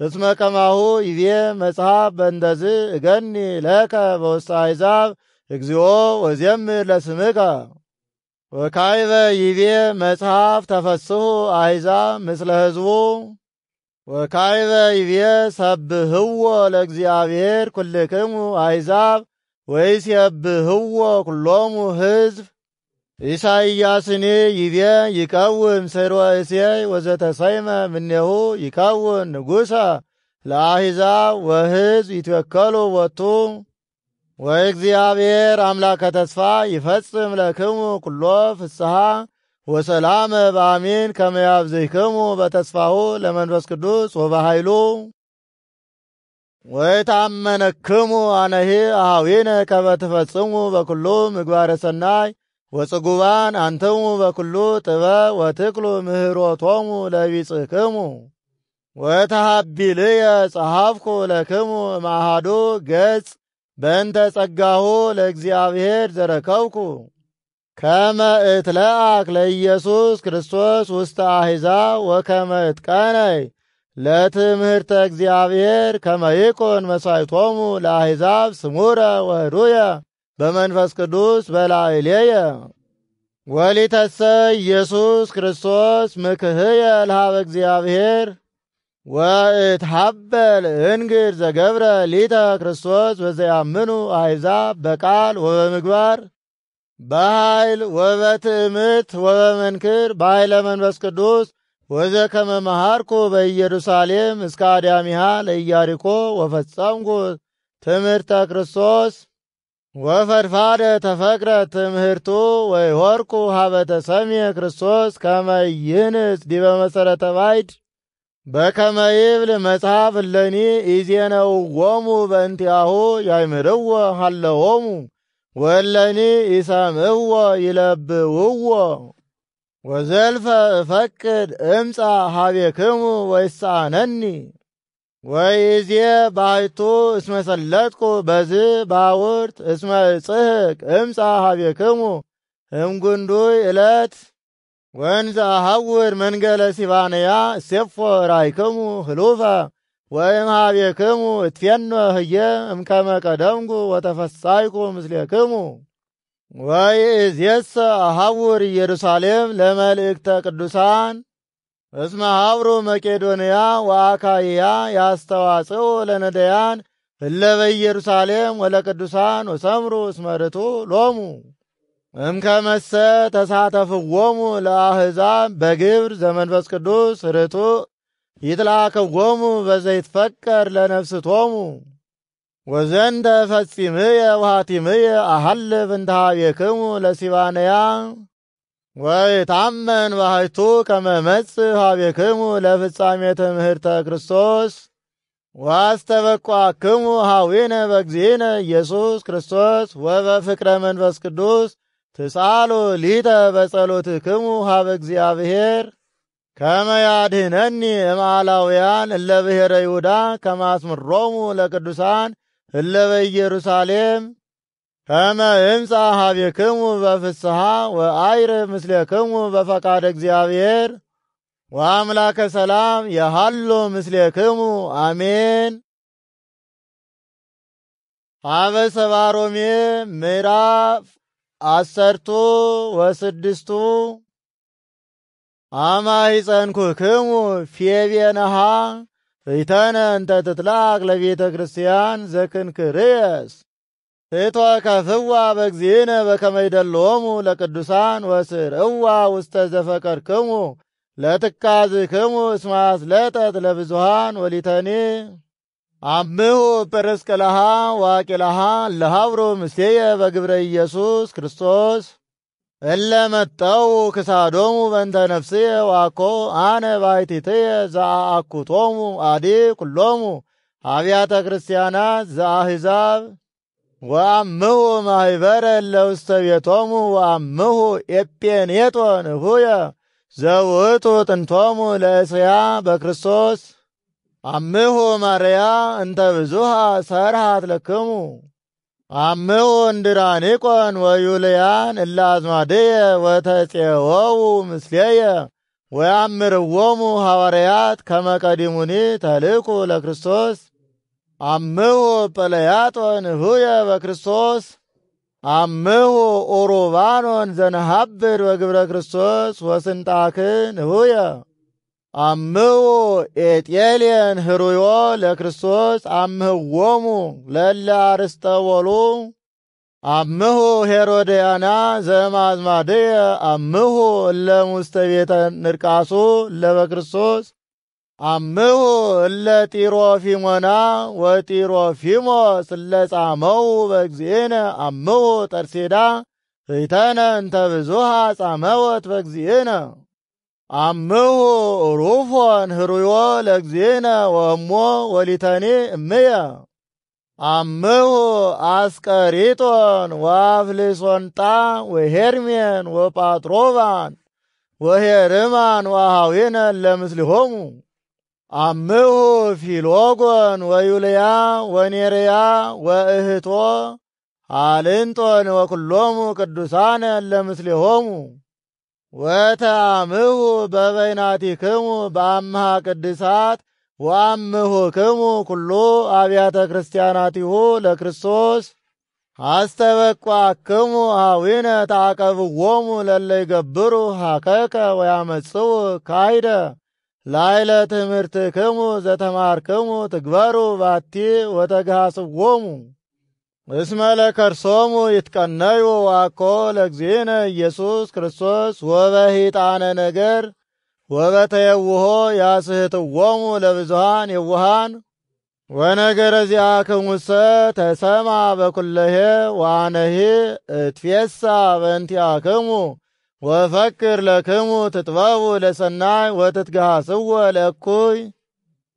እስመ ከማሁ ይቤ መጽሐፍ በእንደዝ እገኒ ለከ በውስተ አሕዛብ እግዚኦ ወዘምር ለስምከ። ወካይበ ይቤ መጽሐፍ ተፈስሑ አሕዛብ ምስለ ሕዝቡ ወካይበ ይቤ ሰብህዎ ለእግዚአብሔር ኩልክሙ አሕዛብ ወይሴብህዎ ኩሎሙ ሕዝብ። ኢሳይያስኒ ይቤ ይቀውም ሥርወ እሴይ ወዘተሰይመ እምኔሁ ይከውን ንጉሠ ለአሕዛብ ወሕዝብ ይትወከሉ ቦቱ። ወእግዚአብሔር አምላከ ተስፋ ይፈጽም ለክሙ ኩሎ ፍስሐ ወሰላመ በአሚን ከመ ያብዝሕክሙ በተስፋሁ ለመንፈስ ቅዱስ ወበኃይሉ። ወይታመነክሙ አነሂ አኀዊነ ከመ ትፈጽሙ በኩሉ ምግባረ ሰናይ ወጽጉባን አንትሙ በኩሉ ጥበብ ወትክሉ ምህሮቶሙ ለቢጽሕክሙ። ወተሃቢልየ ጸሐፍኩ ለክሙ እምአሐዱ ገጽ በእንተ ጸጋሁ ለእግዚአብሔር ዘረከብኩ ከመ እትለአክ ለኢየሱስ ክርስቶስ ውስተ አሕዛብ ወከመ እትቀነይ ለትምህርተ እግዚአብሔር ከመ ይኩን መሥዋዕቶሙ ለአሕዛብ ስሙረ ወህዱየ በመንፈስ ቅዱስ በላዕሌየ። ወሊተሰ ኢየሱስ ክርስቶስ ምክህየ ለኀበ እግዚአብሔር ወእትሐበል እንግር ዘገብረ ሊተ ክርስቶስ በዘያምኑ አሕዛብ በቃል ወበምግባር በኃይል ወበትዕምት ወበመንክር በኃይለ መንፈስ ቅዱስ ወዘከመ መሃርኩ በኢየሩሳሌም እስከ አዳሚሃ ለኢያሪኮ ወፈጸምኩ ትምህርተ ክርስቶስ። ወፈድፋደ ተፈቅረ ትምህርቱ ወይሆርኩ ሀበ ተሰምየ ክርስቶስ ከመ ይህንጽ ዲበ መሠረተ ባዕድ በከመ ይብል መጽሐፍ እለኒ ኢዜነውዎሙ በእንቲአሁ ያእምርዎ ሀለዎሙ ወእለኒ ኢሰምዕዎ ይለብውዎ። ወዘልፈ እፈቅድ እምጻ ኀቤክሙ ወይሳነኒ ወይዜ ባሕቱ እስመ ሰለጥኩ በዝ ባውርት እስመ እጽሕቅ እምጻ ኀቤክሙ እምጉንዱይ ዕለት ወንዘ አሐውር መንገለ ሲባንያ እሴፎ ራእይክሙ ህሉፈ ወእምኀቤክሙ እትፌኖ ህየ እምከመ ቀደምኩ ወተፈሳይኩ ምስሌክሙ። ወይእዜሰ አሐውር ኢየሩሳሌም ለመልእክተ ቅዱሳን እስመ ሀብሩ መቄዶንያ ወአካይያ ያስተዋጽኡ ለነዳያን እለ በኢየሩሳሌም ወለቅዱሳን ወሰምሩ እስመ ርቱዕ ሎሙ እምከመሰ ተሳተፍዎሙ ለአሕዛብ በግብር ዘመንፈስ ቅዱስ ርቱዕ ይትላከዎሙ በዘይትፈቀር ለነፍስቶሙ። ወዘንተ ፈጺምየ ወሃቲምየ አሐልፍ እንተ ኀቤክሙ ለሲባንያ ወይታመን ባሕቱ ከመ እመጽእ ኀቤክሙ ለፍጻሜ ትምህርተ ክርስቶስ። ወአስተበቁዐክሙ ኀዊነ በእግዚእነ ኢየሱስ ክርስቶስ ወበፍቅረ መንፈስ ቅዱስ ትሳሉ ሊተ በጸሎትክሙ ኀበ እግዚአብሔር ከመ ያድኅነኒ እምአላውያን እለ ብሔረ ይሁዳ ከመ አስምሮሙ ለቅዱሳን እለ በኢየሩሳሌም ከመ እምጻእ ኀቤክሙ በፍስሐ ወአዕርፍ ምስሌክሙ በፈቃደ እግዚአብሔር ወአምላከ ሰላም የሃሎ ምስሌክሙ አሜን። ኀበ ሰብአ ሮሜ ምዕራፍ 16 አማይጸንኩክሙ ፌቤነሃ ፍይተነ እንተ ትትላክ ለቤተ ክርስቲያን ዘክንክርየስ ትትወከፍዋ በእግዚእነ በከመ ይደልዎሙ ለቅዱሳን ወስርዕዋ ውስተ ዘፈቀድክሙ ለትካዝክሙ እስመ አስለጠት ለብዙሃን ወሊተኒ አምሁ ጵርስቅላሃ ወአቂላሃ ለሀብሮ ምስሌየ በግብረ ኢየሱስ ክርስቶስ እለ መጠው ክሳዶሙ በእንተ ነፍስየ ዋኮ አነ ባሕቲትየ ዘአአኩቶሙ አዲ ኩሎሙ አብያተ ክርስቲያናት ዘአሕዛብ ወአምሁ ማኅበረ እለ ውስተ ቤቶሙ ወአምሁ ኤጴኔጦን እሁየ ዘውእቱ ጥንቶሙ ለእስያ በክርስቶስ አምሁ ማርያ እንተ ብዙሃ ሰርሃት ለክሙ አምሁ እንድራኒቆን ወዩልያን እለ አዝማድየ ወተፄወው ምስሌየ ወያምርዎሙ ሐዋርያት ከመ ቀዲሙኒ ተልእኩ ለክርስቶስ አምሁ ጰለያጦን እሁየ በክርስቶስ አምሁ ኡሩባኖን ዘነሃብር በግብረ ክርስቶስ ወስንጣክን ሁየ አምሁ ኤጤልየን ህሩዮ ለክርስቶስ አምህዎሙ ለእለ አርስጠወሉ አምሁ ሄሮድያና ዘማዝማድየ አምሁ እለ ሙስተ ቤተ ንርቃሱ እለ በክርስቶስ አምሁ እለ ጢሮፊሞና ወጢሮፊሞስ እለ ጻመው በእግዚእነ አምሁ ጠርሴዳ እይተነ እንተ ብዙሃ ጻመወት በእግዚእነ አምሁ ሩፎን ህሩዮ ለእግዚእነ ወእሞ ወሊተኒ እምየ አምሁ አስቀሪጦን ወአፍልሶንጣ ወሄርሜን ወጳጥሮባን ወሄርማን ወአሃዊነ ለምስሊሆሙ አምሁ ፊሎጎን ወዩልያ ወኔርያ ወእህቶ አልንጦን ወኩሎሙ ቅዱሳነ ለምስሊሆሙ ወተአምሁ በበይናቲክሙ በአምሃ ቅድሳት ወአምሁክሙ ኩሉ አብያተ ክርስቲያናቲሁ ለክርስቶስ አስተበቋክሙ አዊነ ታቀብዎሙ ለለ ይገብሩ ሀከከ ወያመጽኡ ካይደ ላይለ ትምህርትክሙ ዘተማርክሙ ትግበሩ ባቲ ወተግሃስዎሙ እስመ ለከርሶሙ ይትቀነዩ ዋኮ ለእግዚእነ ኢየሱስ ክርስቶስ ወበሂጣነ ነገር ወበተየውሆ ያስህትዎሙ ለብዙሃን የውሃን ወነገረ ዚአክሙሰ ተሰማ በኩለሄ ወአነሂ እትፌሳ በእንቲአክሙ ወፈክር ለክሙ ትጥበቡ ለሰናይ ወትትገሃስዎ ለእኩይ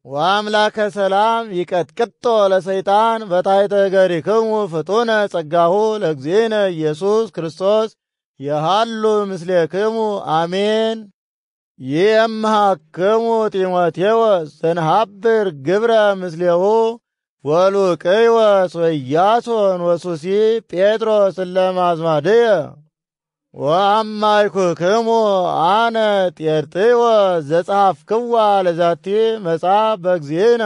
ወአምላከ ሰላም ይቀጥቅጦ ለሰይጣን በታሕተ እገሪክሙ ፍጡነ ጸጋሁ ለእግዚእነ ኢየሱስ ክርስቶስ የሃሉ ምስሌክሙ አሜን። ይእምሃክሙ ጢሞቴዎስ ዘንሃብር ግብረ ምስሌሁ ወሉቅዮስ ወኢያሶን ወሱሲ ጴጥሮስ እለ ማዝማድየ ወአማይኩክሙ አነ ጤርጥዮስ ዘጸሐፍክዋ ለዛቲ መጽሐፍ በእግዚእነ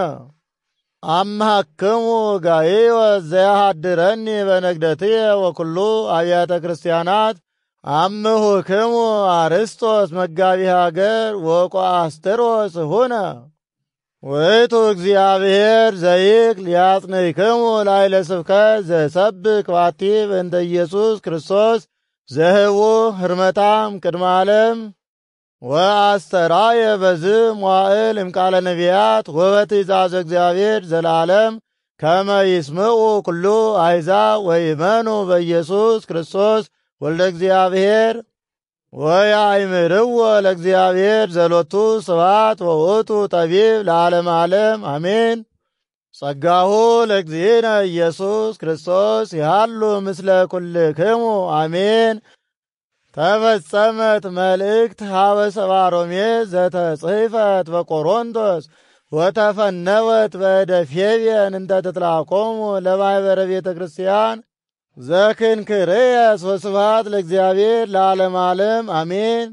አምሃክሙ ጋይዮስ ዘያሃድረኒ በነግደትየ ወኩሉ አብያተ ክርስቲያናት አምሁክሙ አርስጦስ መጋቢ ሀገር ወቆአስቴሮስ ሁነ ውእቱ እግዚአብሔር ዘይክል ያጽንዕክሙ ላዕለ ስብከት ዘሰብክ ባቲ በእንተ ኢየሱስ ክርስቶስ ዘህቡ ህርመታም ቅድመ ዓለም ወአስተራየ በዝ መዋዕል እምቃለ ነቢያት ወበትእዛዘ እግዚአብሔር ዘላለም ከመ ይስምዑ ኩሉ አሕዛብ ወይመኑ በኢየሱስ ክርስቶስ ወልደ እግዚአብሔር ወያእምርዎ ለእግዚአብሔር ዘሎቱ ስብሐት ወውእቱ ጠቢብ ለዓለመ ዓለም አሜን። ጸጋሁ ለእግዚእነ ኢየሱስ ክርስቶስ ይሃሉ ምስለ ኩልክሙ አሜን። ተፈጸመት መልእክት ሀበ ሰብአ ሮሜ ዘተጽሕፈት በቆሮንቶስ ወተፈነወት በእደ ፌብየን እንተ ትትላቆሙ ለማኅበረ ቤተ ክርስቲያን ዘክንክርየስ ወስብሐት ለእግዚአብሔር ለዓለመ ዓለም አሜን።